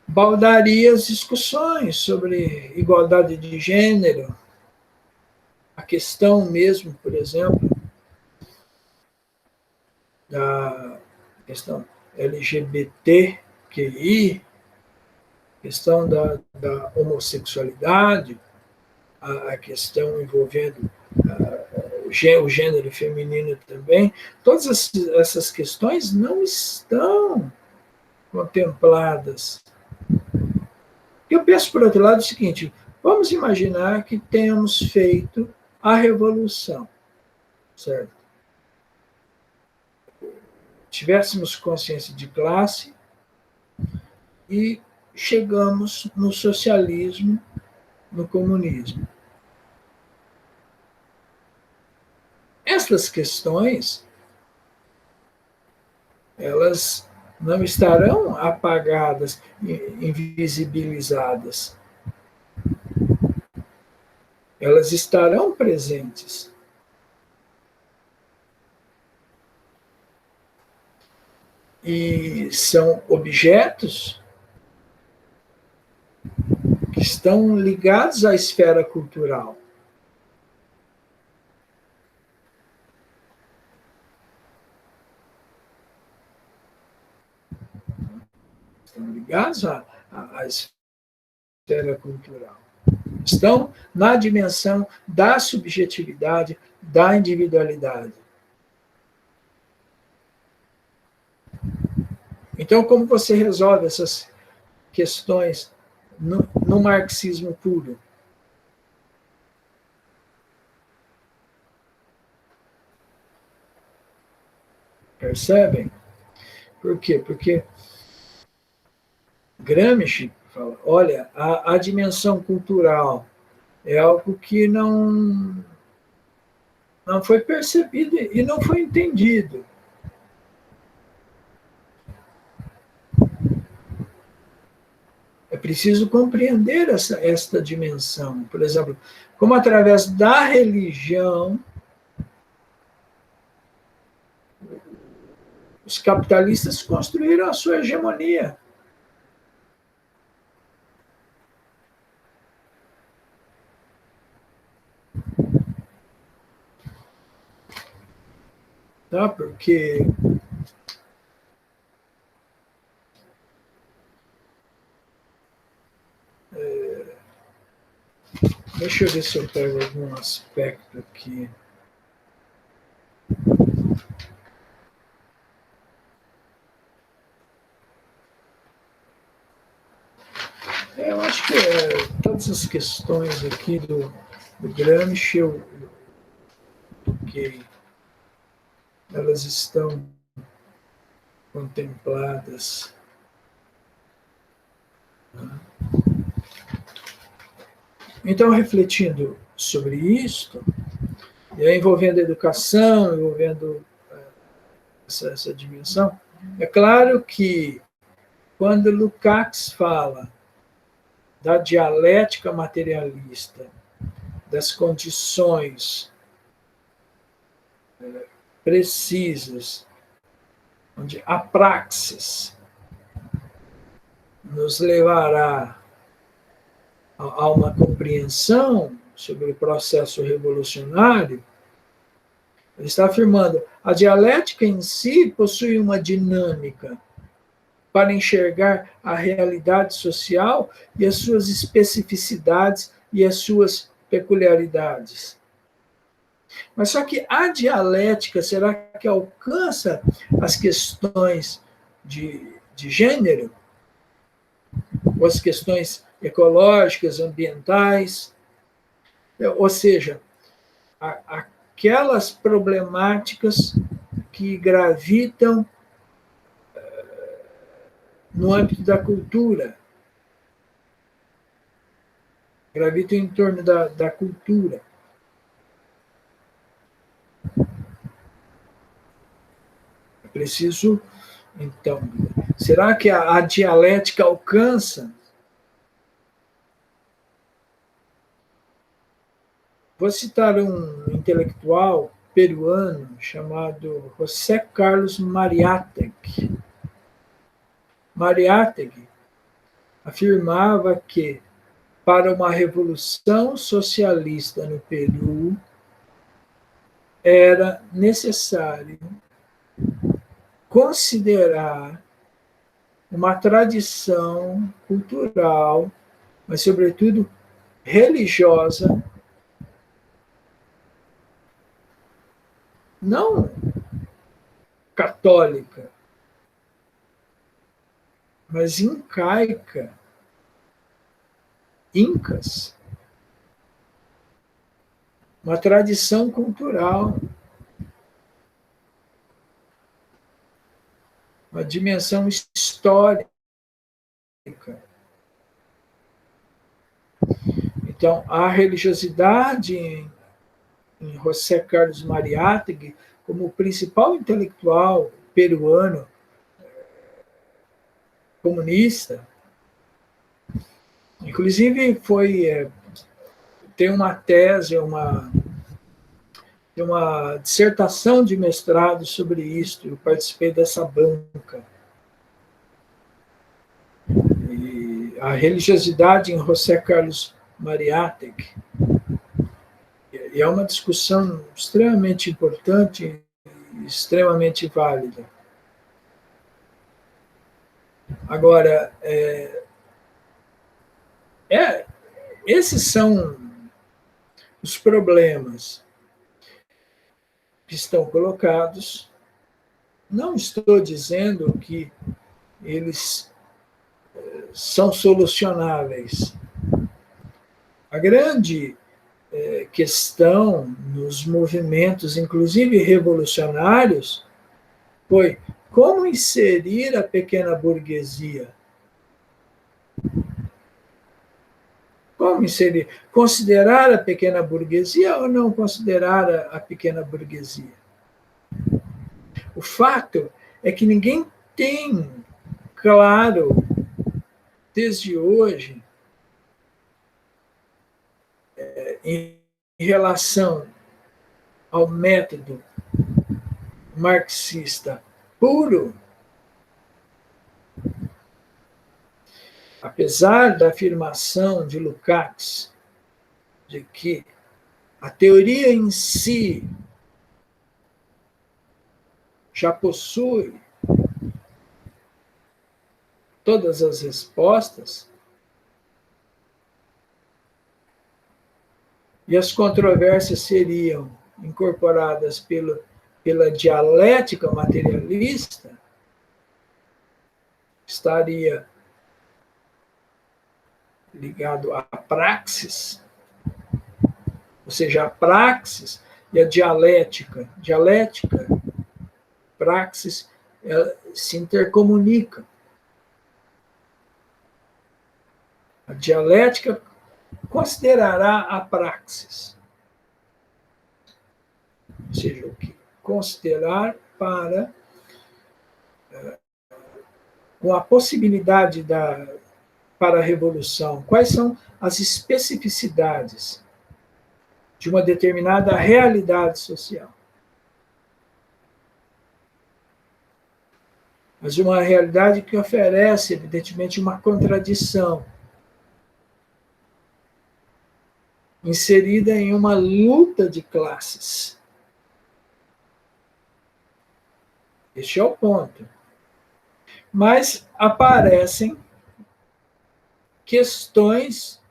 baldaria as discussões sobre igualdade de gênero, a questão mesmo, por exemplo, da questão LGBTQI, questão da homossexualidade, a questão envolvendo o gênero feminino também, todas essas questões não estão contempladas. Eu penso, por outro lado, o seguinte: vamos imaginar que tenhamos feito a revolução, certo? Tivéssemos consciência de classe e chegamos no socialismo, no comunismo. Essas questões, elas não estarão apagadas, invisibilizadas. Elas estarão presentes. E são objetos que estão ligados à esfera cultural. Estão ligados à esfera cultural. Estão na dimensão da subjetividade, da individualidade. Então, como você resolve essas questões no marxismo puro? Percebem? Por quê? Porque Gramsci fala, olha, a dimensão cultural é algo que não foi percebido e não foi entendido. É preciso compreender esta dimensão. Por exemplo, como através da religião os capitalistas construíram a sua hegemonia. Tá? Porque deixa eu ver se eu pego algum aspecto aqui. Eu acho que todas as questões aqui do Gramsci eu toquei. Elas estão contempladas. Então, refletindo sobre isto, e aí envolvendo a educação, envolvendo essa dimensão, é claro que quando Lukács fala da dialética materialista, das condições precisas, onde a praxis nos levará a uma compreensão sobre o processo revolucionário, ele está afirmando a dialética em si possui uma dinâmica para enxergar a realidade social e as suas especificidades e as suas peculiaridades. Mas só que a dialética, será que alcança as questões de gênero? Ou as questões ecológicas, ambientais? Ou seja, aquelas problemáticas que gravitam no âmbito da cultura, gravitam em torno da cultura. É preciso, então, será que a dialética alcança? Vou citar um intelectual peruano chamado José Carlos Mariátegui. Mariátegui afirmava que, para uma revolução socialista no Peru, era necessário considerar uma tradição cultural, mas, sobretudo, religiosa, não católica, mas incaica, incas, uma tradição cultural, uma dimensão histórica. Então, a religiosidade em José Carlos Mariátegui, como o principal intelectual peruano comunista, inclusive tem uma tese, uma dissertação de mestrado sobre isso, eu participei dessa banca. E a religiosidade em José Carlos Mariátegui, e é uma discussão extremamente importante e extremamente válida. Agora, esses são os problemas que estão colocados. Não estou dizendo que eles são solucionáveis. A grande questão nos movimentos, inclusive revolucionários, foi como inserir a pequena burguesia. Como inserir? Considerar a pequena burguesia ou não considerar a pequena burguesia? O fato é que ninguém tem claro, desde hoje, em relação ao método marxista puro, apesar da afirmação de Lukács de que a teoria em si já possui todas as respostas, e as controvérsias seriam incorporadas pela dialética materialista, estaria ligado à praxis, ou seja, a praxis e a dialética, praxis, se intercomunicam. A dialética considerará a praxis, ou seja, o que considerar com a possibilidade para a revolução, quais são as especificidades de uma determinada realidade social. Mas uma realidade que oferece, evidentemente, uma contradição, inserida em uma luta de classes. Este é o ponto. Mas aparecem questões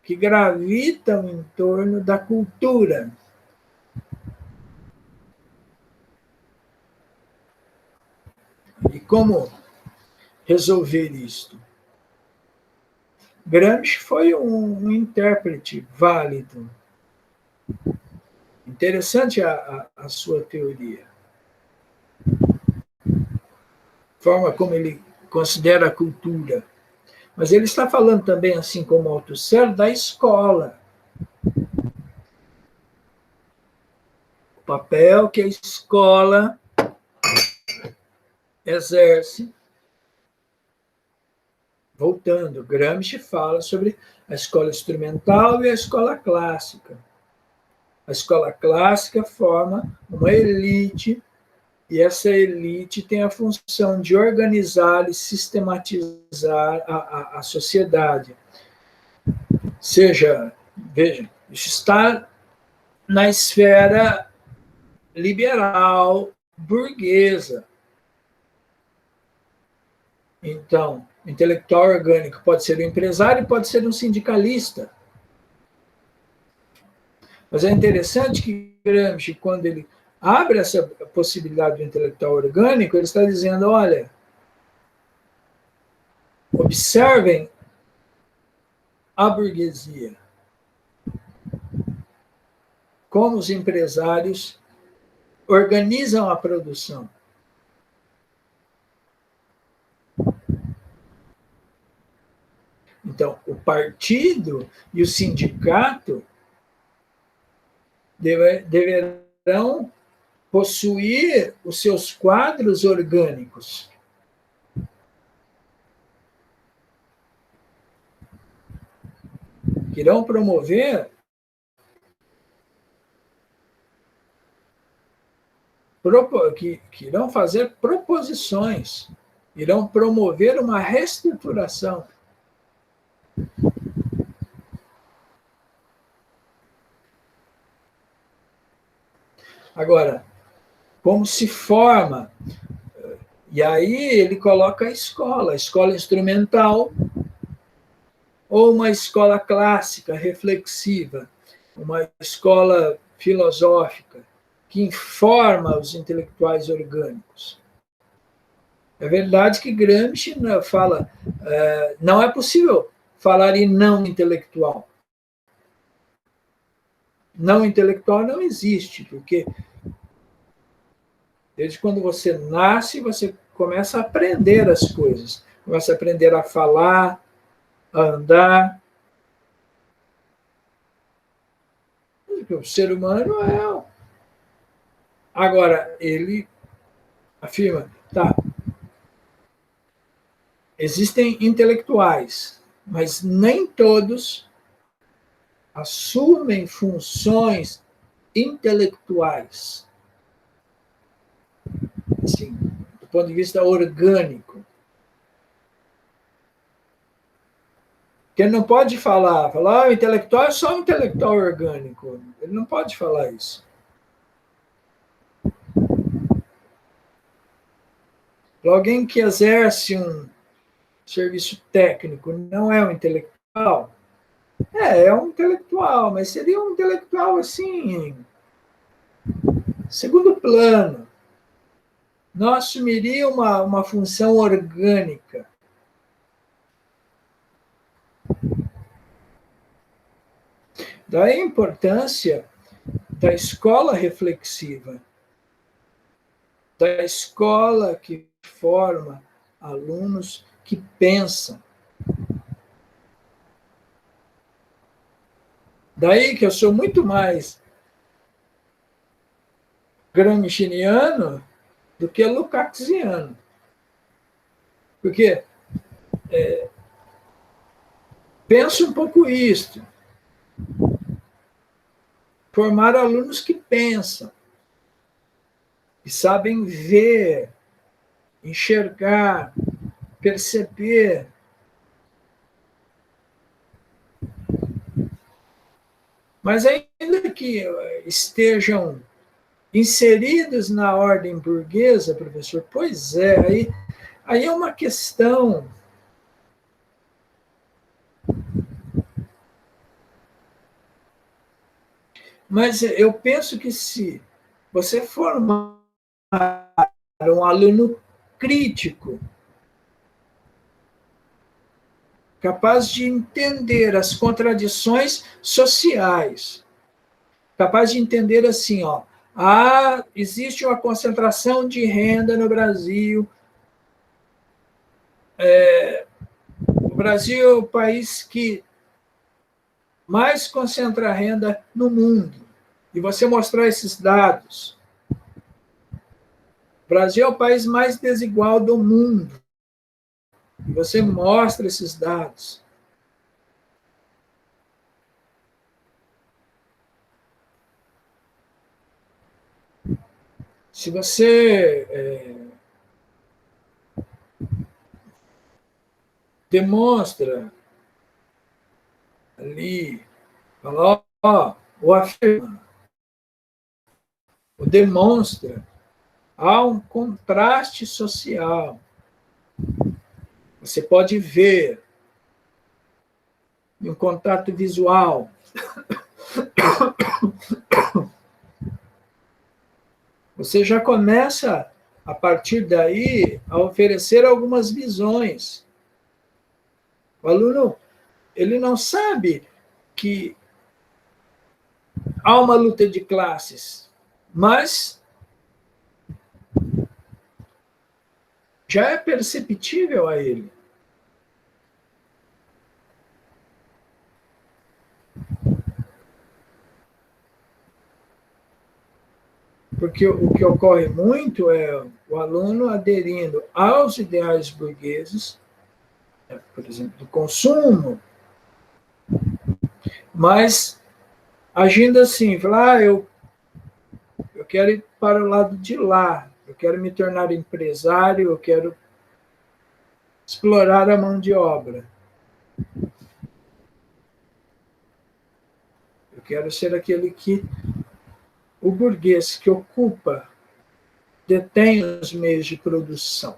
que gravitam em torno da cultura. E como resolver isto? Gramsci foi um intérprete válido. Interessante a sua teoria. A forma como ele considera a cultura. Mas ele está falando também, assim como Althusser, da escola. O papel que a escola exerce. Voltando, Gramsci fala sobre a escola instrumental e a escola clássica. A escola clássica forma uma elite, e essa elite tem a função de organizar e sistematizar a sociedade. Seja, veja, isso está na esfera liberal, burguesa. Então, intelectual orgânico pode ser um empresário, pode ser um sindicalista. Mas é interessante que Gramsci, quando ele abre essa possibilidade do intelectual orgânico, ele está dizendo, olha, observem a burguesia, como os empresários organizam a produção. Então, o partido e o sindicato deverão possuir os seus quadros orgânicos. Que irão promover que irão fazer proposições, irão promover uma reestruturação. Agora, como se forma? E aí ele coloca a escola instrumental, ou uma escola clássica, reflexiva, uma escola filosófica, que informa os intelectuais orgânicos. É verdade que Gramsci fala, não é possível falar em não intelectual. Não intelectual não existe, porque desde quando você nasce, você começa a aprender as coisas, começa a aprender a falar, a andar. O ser humano é. Agora, ele afirma, tá, existem intelectuais, mas nem todos assumem funções intelectuais, assim, do ponto de vista orgânico. Porque ele não pode falar, o intelectual é só um intelectual orgânico. Ele não pode falar isso. Alguém que exerce um serviço técnico não é um intelectual? É um intelectual, mas seria um intelectual assim, segundo plano. Não assumiria uma função orgânica. Daí a importância da escola reflexiva, da escola que forma alunos que pensam. Daí que eu sou muito mais gramsciano do que lukácsiano. Porque penso um pouco isto. Formar alunos que pensam, que sabem ver, enxergar, perceber. Mas ainda que estejam inseridos na ordem burguesa, professor, pois é, aí é uma questão Mas eu penso que se você formar um aluno crítico, capaz de entender as contradições sociais, capaz de entender assim, ó, existe uma concentração de renda no Brasil. O Brasil é o país que mais concentra renda no mundo. E você mostrar esses dados. O Brasil é o país mais desigual do mundo. E você mostra esses dados. Se você demonstra ali, fala, ó, ou afirma, ou demonstra, há um contraste social. Você pode ver em um contato visual. Você já começa, a partir daí, a oferecer algumas visões. O aluno, ele não sabe que há uma luta de classes, mas já é perceptível a ele. Porque o que ocorre muito é o aluno aderindo aos ideais burgueses, por exemplo, do consumo, mas agindo assim, falar, eu quero ir para o lado de lá, eu quero me tornar empresário, eu quero explorar a mão de obra. Eu quero ser aquele que, o burguês que ocupa, detém os meios de produção.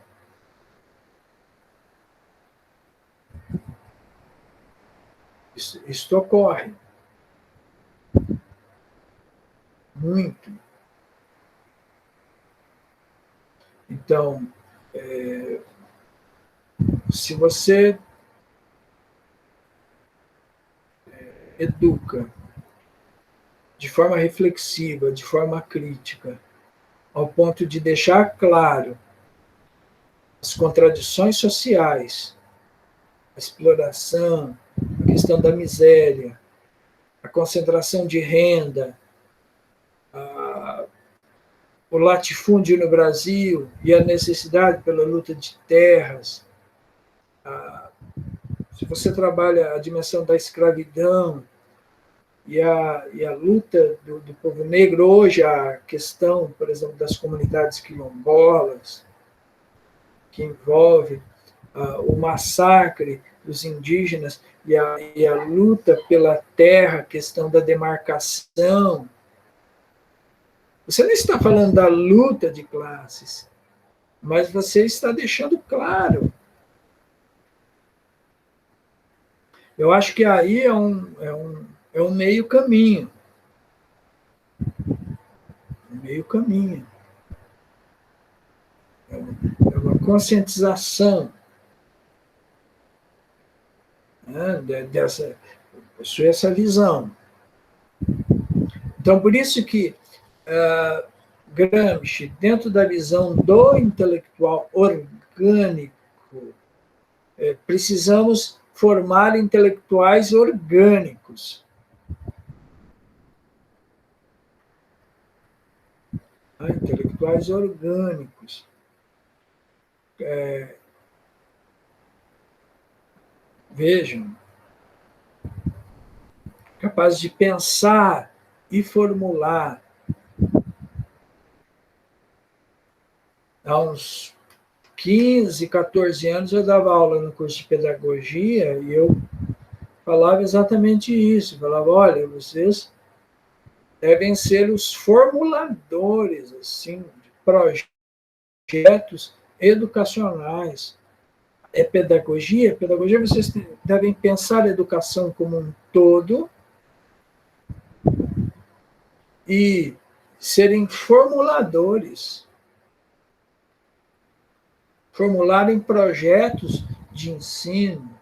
Isso ocorre muito. Então, se você educa de forma reflexiva, de forma crítica, ao ponto de deixar claro as contradições sociais, a exploração, a questão da miséria, a concentração de renda, o latifúndio no Brasil e a necessidade pela luta de terras. Se você trabalha a dimensão da escravidão e a luta do povo negro, hoje a questão, por exemplo, das comunidades quilombolas, que envolve o massacre dos indígenas e a luta pela terra, a questão da demarcação. Você não está falando da luta de classes, mas você está deixando claro. Eu acho que aí é um meio caminho. Meio caminho. É uma conscientização, né, dessa, possui essa visão. Então, por isso que Gramsci, dentro da visão do intelectual orgânico, precisamos formar intelectuais orgânicos. Intelectuais orgânicos. Vejam, capazes de pensar e formular. Há uns 15, 14 anos eu dava aula no curso de pedagogia e eu falava exatamente isso. Falava, olha, vocês devem ser os formuladores assim, de projetos educacionais. É pedagogia? Pedagogia, vocês devem pensar a educação como um todo e serem formuladores, formularem projetos de ensino,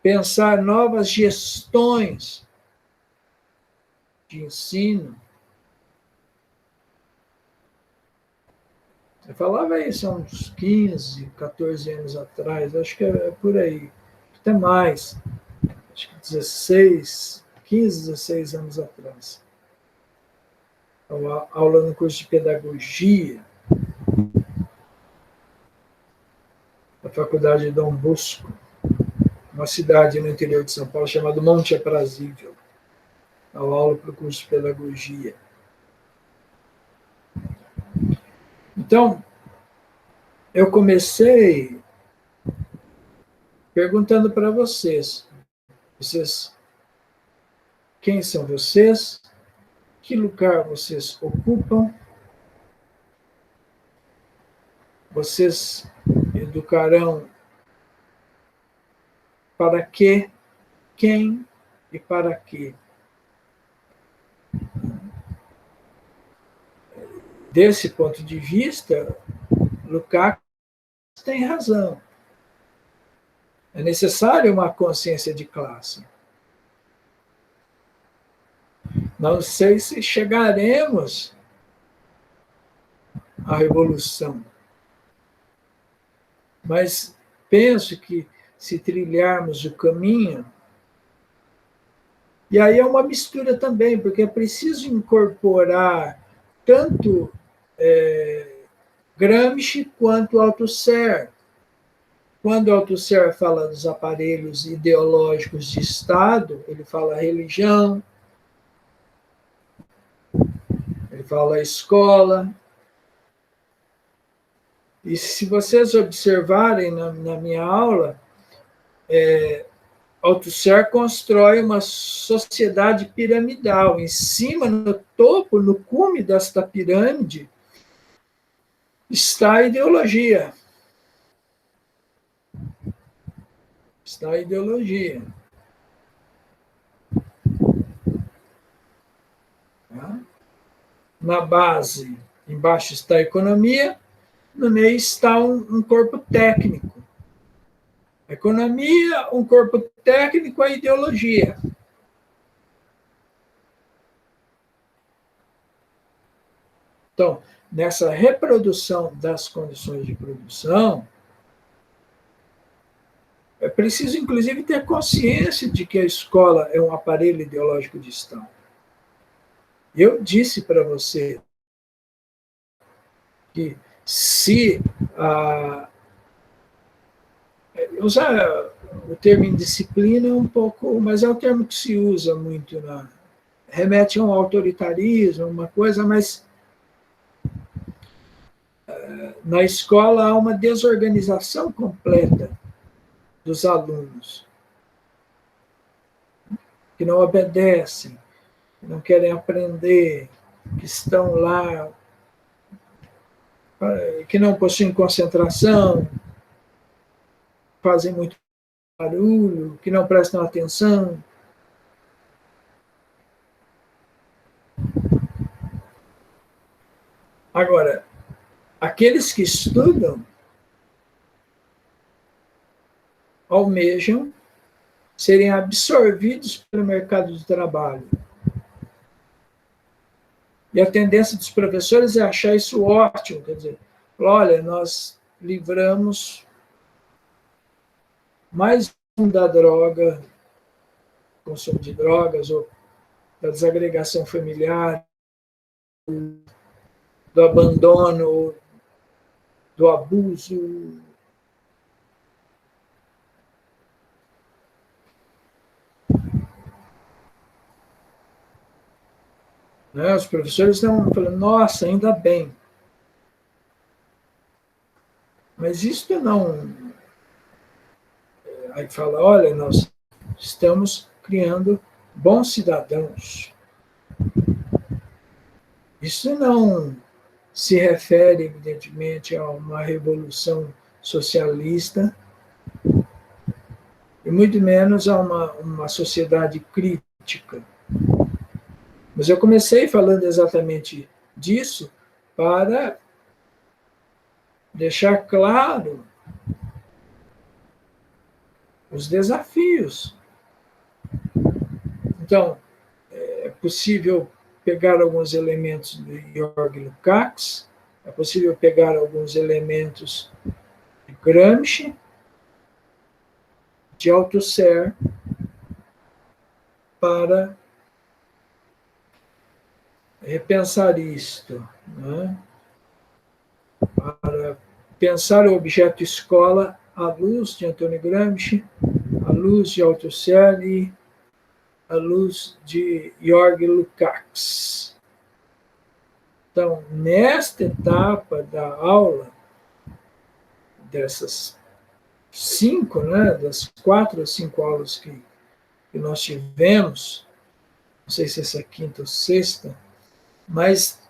pensar novas gestões de ensino. Eu falava isso há uns 15, 14 anos atrás, acho que é por aí, até mais, acho que 16, 15, 16 anos atrás. Uma aula no curso de pedagogia da Faculdade de Dom Bosco, uma cidade no interior de São Paulo chamada Monte Aprazível. A aula para o curso de pedagogia. Então, eu comecei perguntando para vocês, quem são vocês? Que lugar vocês ocupam? Vocês educarão para quê, quem e para quê? Desse ponto de vista, Lukács tem razão. É necessário uma consciência de classe. Não sei se chegaremos à revolução, mas penso que se trilharmos o caminho, e aí é uma mistura também, porque é preciso incorporar tanto Gramsci quanto Althusser. Quando Althusser fala dos aparelhos ideológicos de Estado, ele fala religião, ele fala escola. E se vocês observarem na minha aula, Althusser constrói uma sociedade piramidal. Em cima, no topo, no cume desta pirâmide, está a ideologia. Está a ideologia. Na base, embaixo está a economia, no meio está um corpo técnico. A economia, um corpo técnico, a ideologia. Então, nessa reprodução das condições de produção, é preciso, inclusive, ter consciência de que a escola é um aparelho ideológico de Estado. Eu disse para você que se usar o termo indisciplina é um pouco, mas é um termo que se usa muito, remete a um autoritarismo, uma coisa, mas na escola há uma desorganização completa dos alunos, que não obedecem, que não querem aprender, que estão lá, que não possuem concentração, fazem muito barulho, que não prestam atenção. Agora, aqueles que estudam almejam serem absorvidos pelo mercado de trabalho. E a tendência dos professores é achar isso ótimo, quer dizer, olha, nós livramos mais um da droga, consumo de drogas, ou da desagregação familiar, do abandono, do abuso. Né? Os professores estão falando, nossa, ainda bem. Mas isso não... Aí fala, olha, nós estamos criando bons cidadãos. Isso não se refere, evidentemente, a uma revolução socialista, e muito menos a uma sociedade crítica. Mas eu comecei falando exatamente disso para deixar claro os desafios. Então, é possível pegar alguns elementos do Georg Lukács, é possível pegar alguns elementos de Gramsci, de Althusser, para repensar isto, né? Para pensar o objeto escola à luz de Antônio Gramsci, à luz de Althusser e à luz de Georg Lukács. Então, nesta etapa da aula, dessas 5, né, das 4 ou 5 aulas que nós tivemos, não sei se essa é a quinta ou sexta, mas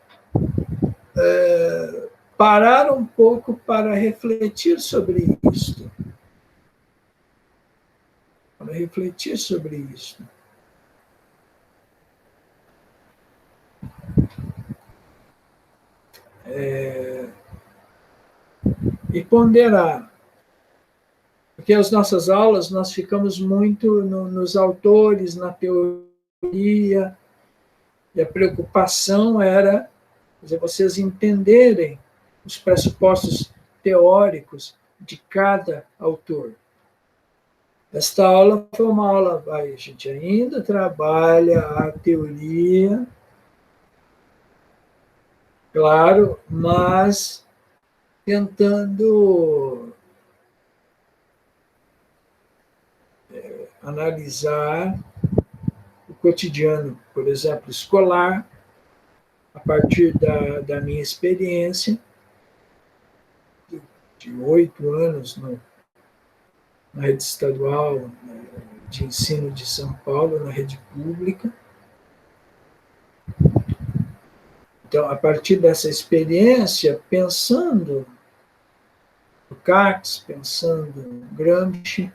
parar um pouco para refletir sobre isto. Para refletir sobre isto. E ponderar. Porque as nossas aulas, nós ficamos muito nos autores, na teoria, e a preocupação era vocês entenderem os pressupostos teóricos de cada autor. Esta aula foi uma aula, a gente ainda trabalha a teoria, claro, mas tentando analisar o cotidiano, por exemplo, escolar, a partir da minha experiência, de 8 anos na rede estadual de ensino de São Paulo, na rede pública. Então, a partir dessa experiência, pensando Lukács, pensando Gramsci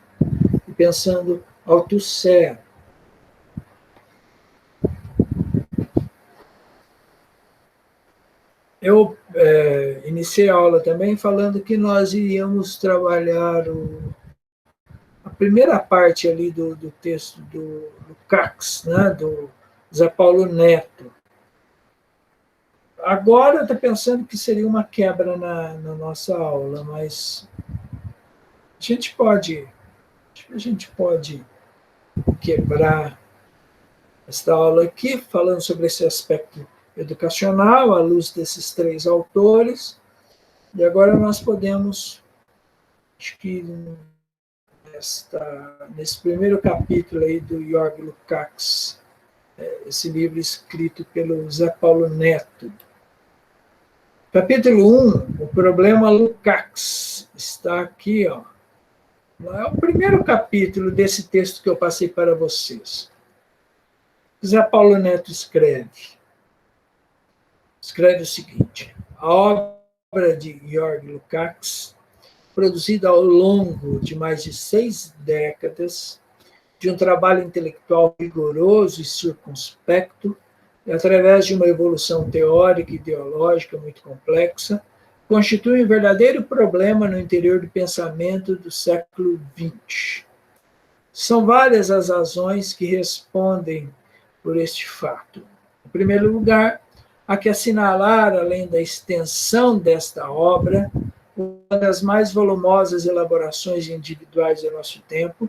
e pensando Althusser. Eu iniciei a aula também falando que nós iríamos trabalhar a primeira parte ali do texto do Lukács, né, do Zé Paulo Neto. Agora eu estou pensando que seria uma quebra na nossa aula, mas a gente pode quebrar esta aula aqui, falando sobre esse aspecto educacional, à luz desses 3 autores, e agora nós podemos, acho que nesse primeiro capítulo aí do Georg Lukács, esse livro escrito pelo Zé Paulo Neto. Capítulo 1, o problema Lukács, está aqui, ó. É o primeiro capítulo desse texto que eu passei para vocês. Zé Paulo Neto escreve o seguinte: a obra de Georg Lukács, produzida ao longo de mais de 6 décadas, de um trabalho intelectual rigoroso e circunspecto, e através de uma evolução teórica e ideológica muito complexa, constitui um verdadeiro problema no interior do pensamento do século XX. São várias as razões que respondem por este fato. Em primeiro lugar, há que assinalar, além da extensão desta obra, uma das mais volumosas elaborações individuais do nosso tempo,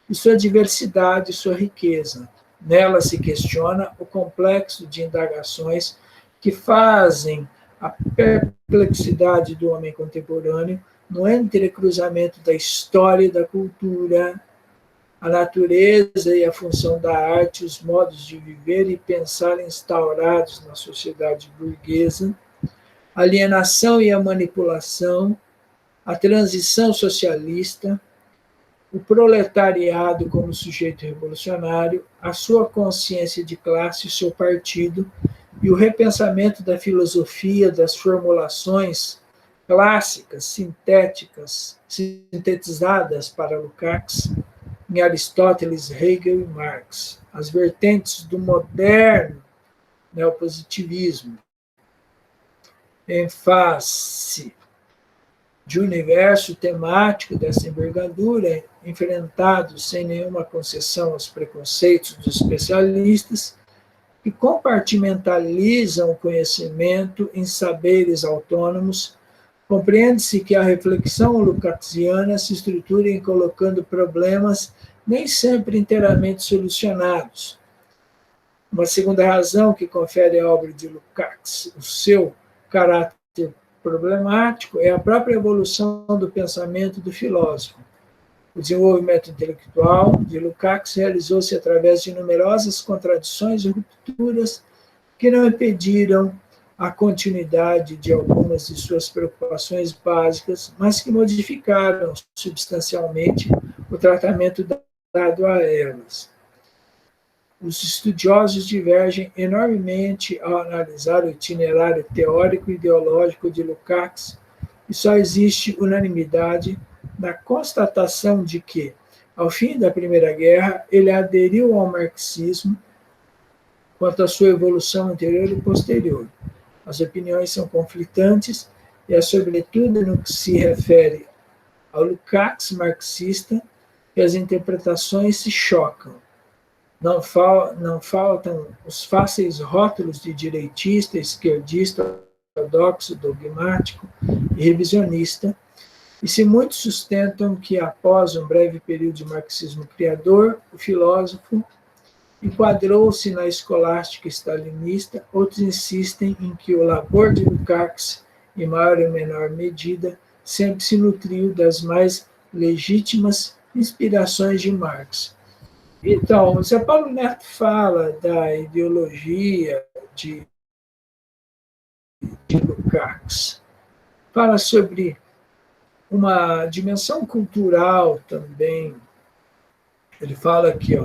e sua diversidade e sua riqueza. Nela se questiona o complexo de indagações que fazem a perplexidade do homem contemporâneo no entrecruzamento da história e da cultura, a natureza e a função da arte, os modos de viver e pensar instaurados na sociedade burguesa, a alienação e a manipulação, a transição socialista, o proletariado como sujeito revolucionário, a sua consciência de classe, seu partido, e o repensamento da filosofia, das formulações clássicas, sintetizadas para Lukács, em Aristóteles, Hegel e Marx, as vertentes do moderno neopositivismo. Em face de um universo temático dessa envergadura, enfrentado sem nenhuma concessão aos preconceitos dos especialistas, que compartimentalizam o conhecimento em saberes autônomos, compreende-se que a reflexão lukácsiana se estrutura em colocando problemas nem sempre inteiramente solucionados. Uma segunda razão que confere à obra de Lukács o seu caráter problemático é a própria evolução do pensamento do filósofo. O desenvolvimento intelectual de Lukács realizou-se através de numerosas contradições e rupturas que não impediram a continuidade de algumas de suas preocupações básicas, mas que modificaram substancialmente o tratamento dado a elas. Os estudiosos divergem enormemente ao analisar o itinerário teórico e ideológico de Lukács, e só existe unanimidade na constatação de que, ao fim da Primeira Guerra, ele aderiu ao marxismo quanto à sua evolução anterior e posterior. As opiniões são conflitantes e é sobretudo no que se refere ao Lukács marxista que as interpretações se chocam. Não faltam os fáceis rótulos de direitista, esquerdista, ortodoxo, dogmático e revisionista, e se muitos sustentam que, após um breve período de marxismo criador, o filósofo enquadrou-se na escolástica stalinista, outros insistem em que o labor de Lukács, em maior ou menor medida, sempre se nutriu das mais legítimas inspirações de Marx. Então, o Zé Paulo Neto fala da ideologia de Lukács, fala sobre uma dimensão cultural também. Ele fala aqui,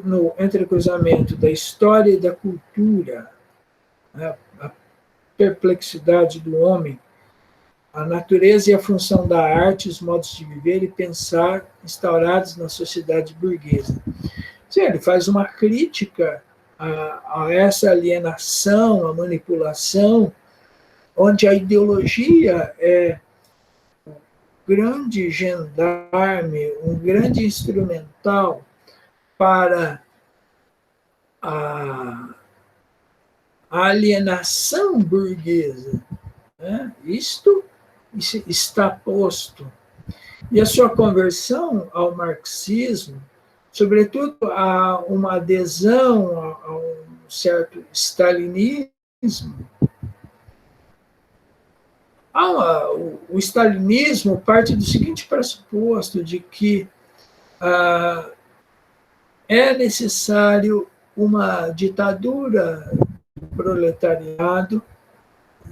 no entrecruzamento da história e da cultura, né, a perplexidade do homem, a natureza e a função da arte, os modos de viver e pensar instaurados na sociedade burguesa. Sim, ele faz uma crítica a essa alienação, a manipulação, onde a ideologia é um grande gendarme, um grande instrumental para a alienação burguesa. Né? Isto está posto. E a sua conversão ao marxismo, sobretudo a uma adesão a um certo stalinismo, o stalinismo parte do seguinte pressuposto, de que é necessário uma ditadura do proletariado,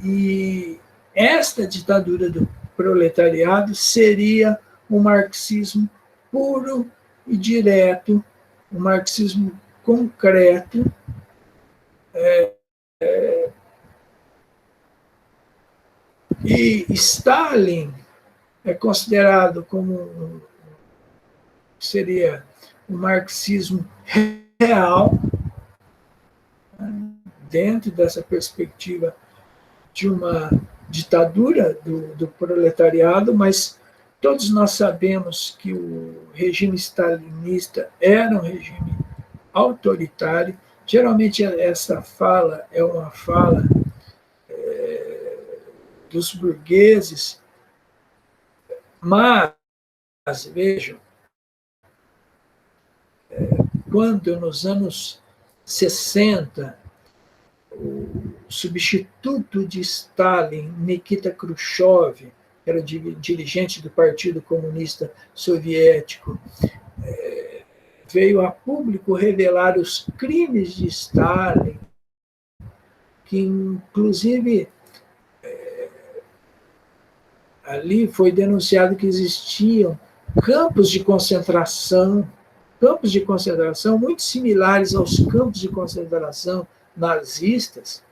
e esta ditadura do proletariado seria um marxismo puro e direto, um marxismo concreto, e Stalin é considerado como seria um marxismo real, dentro dessa perspectiva de uma ditadura do proletariado, mas todos nós sabemos que o regime stalinista era um regime autoritário. Geralmente essa fala é uma fala dos burgueses, mas, vejam, quando nos anos 60, o substituto de Stalin, Nikita Khrushchev, que era dirigente do Partido Comunista Soviético, veio a público revelar os crimes de Stalin, que inclusive ali foi denunciado que existiam campos de concentração muito similares aos campos de concentração nazistas.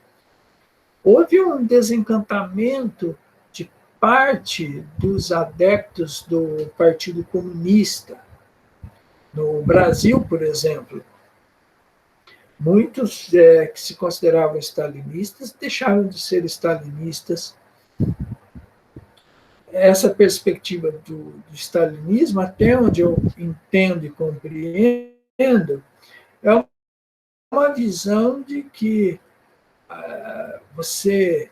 Houve um desencantamento de parte dos adeptos do Partido Comunista. No Brasil, por exemplo, Muitos que se consideravam stalinistas deixaram de ser stalinistas. Essa perspectiva do stalinismo, até onde eu entendo e compreendo, é uma visão de que você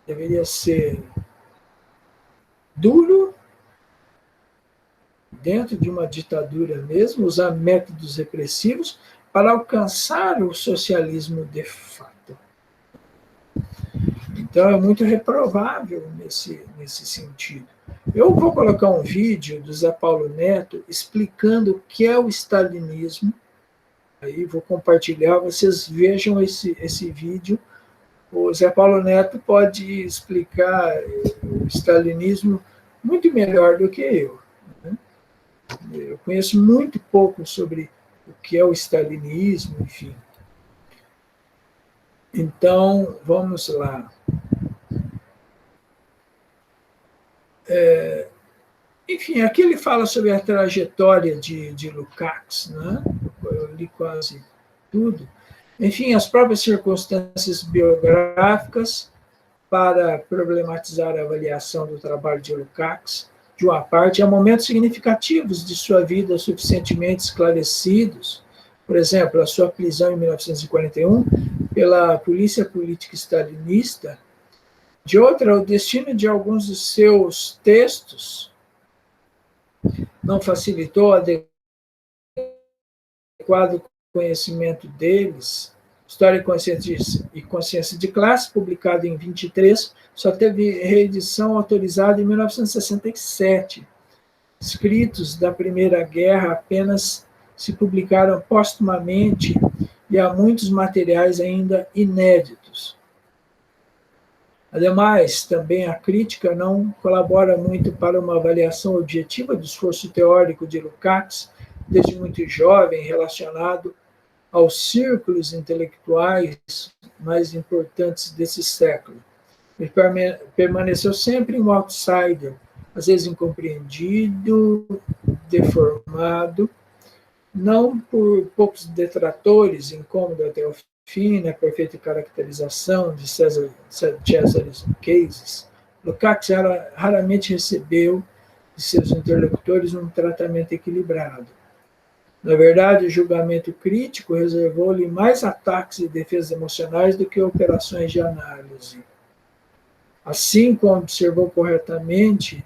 deveria ser duro, dentro de uma ditadura mesmo, usar métodos repressivos para alcançar o socialismo de fato. Então, é muito reprovável nesse sentido. Eu vou colocar um vídeo do Zé Paulo Neto explicando o que é o stalinismo. Aí vou compartilhar, vocês vejam esse vídeo. O Zé Paulo Neto pode explicar o stalinismo muito melhor do que eu. Né? Eu conheço muito pouco sobre o que é o stalinismo, enfim. Então, vamos lá. Enfim, aqui ele fala sobre a trajetória de Lukács, né? Eu li quase tudo. Enfim, as próprias circunstâncias biográficas para problematizar a avaliação do trabalho de Lukács, de uma parte, há momentos significativos de sua vida suficientemente esclarecidos, por exemplo, a sua prisão em 1941 pela polícia política stalinista, de outra, o destino de alguns de seus textos não facilitou o adequado conhecimento deles. História e Consciência de Classe, publicado em 23, só teve reedição autorizada em 1967. Escritos da Primeira Guerra apenas se publicaram póstumamente e há muitos materiais ainda inéditos. Ademais, também a crítica não colabora muito para uma avaliação objetiva do esforço teórico de Lukács, desde muito jovem, relacionado aos círculos intelectuais mais importantes desse século. Ele permaneceu sempre um outsider, às vezes incompreendido, deformado, não por poucos detratores, incômodo até o fim, na perfeita caracterização de Cesare Cases. Lukács raramente recebeu de seus interlocutores um tratamento equilibrado. Na verdade, o julgamento crítico reservou-lhe mais ataques e defesas emocionais do que operações de análise. Assim como observou corretamente,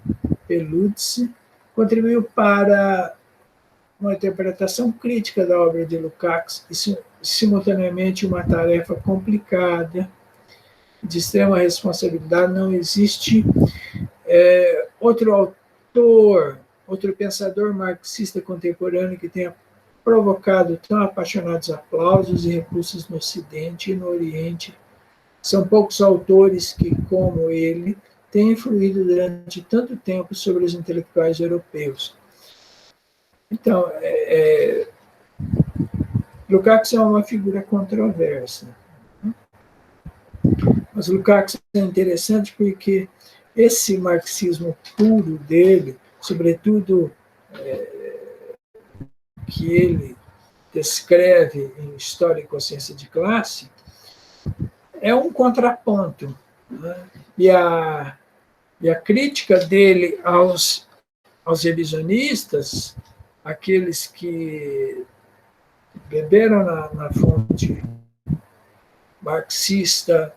Peluzzi contribuiu para uma interpretação crítica da obra de Lukács e, simultaneamente, uma tarefa complicada, de extrema responsabilidade. Não existe outro autor, outro pensador marxista contemporâneo que tenha provocado tão apaixonados aplausos e repulsas no Ocidente e no Oriente. São poucos autores que, como ele, têm influído durante tanto tempo sobre os intelectuais europeus. Então, Lukács é uma figura controversa. Mas Lukács é interessante porque esse marxismo puro dele, sobretudo que ele descreve em História e Consciência de Classe, é um contraponto. Né? E a crítica dele aos revisionistas, aqueles que beberam na fonte marxista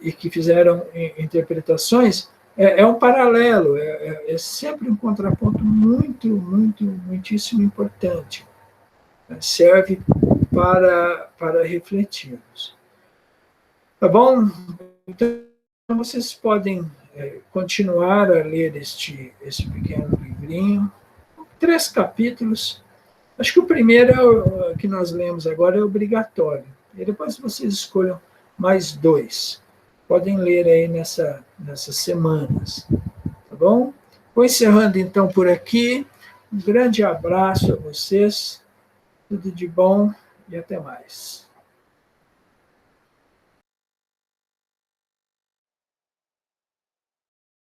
e que fizeram interpretações, é um paralelo, é sempre um contraponto muitíssimo importante. Serve para refletirmos. Tá bom? Então, vocês podem continuar a ler este pequeno livrinho. 3 capítulos. Acho que o primeiro que nós lemos agora é obrigatório. E depois vocês escolham mais 2. Podem ler aí nessas semanas. Tá bom? Vou encerrando então por aqui. Um grande abraço a vocês. Tudo de bom e até mais.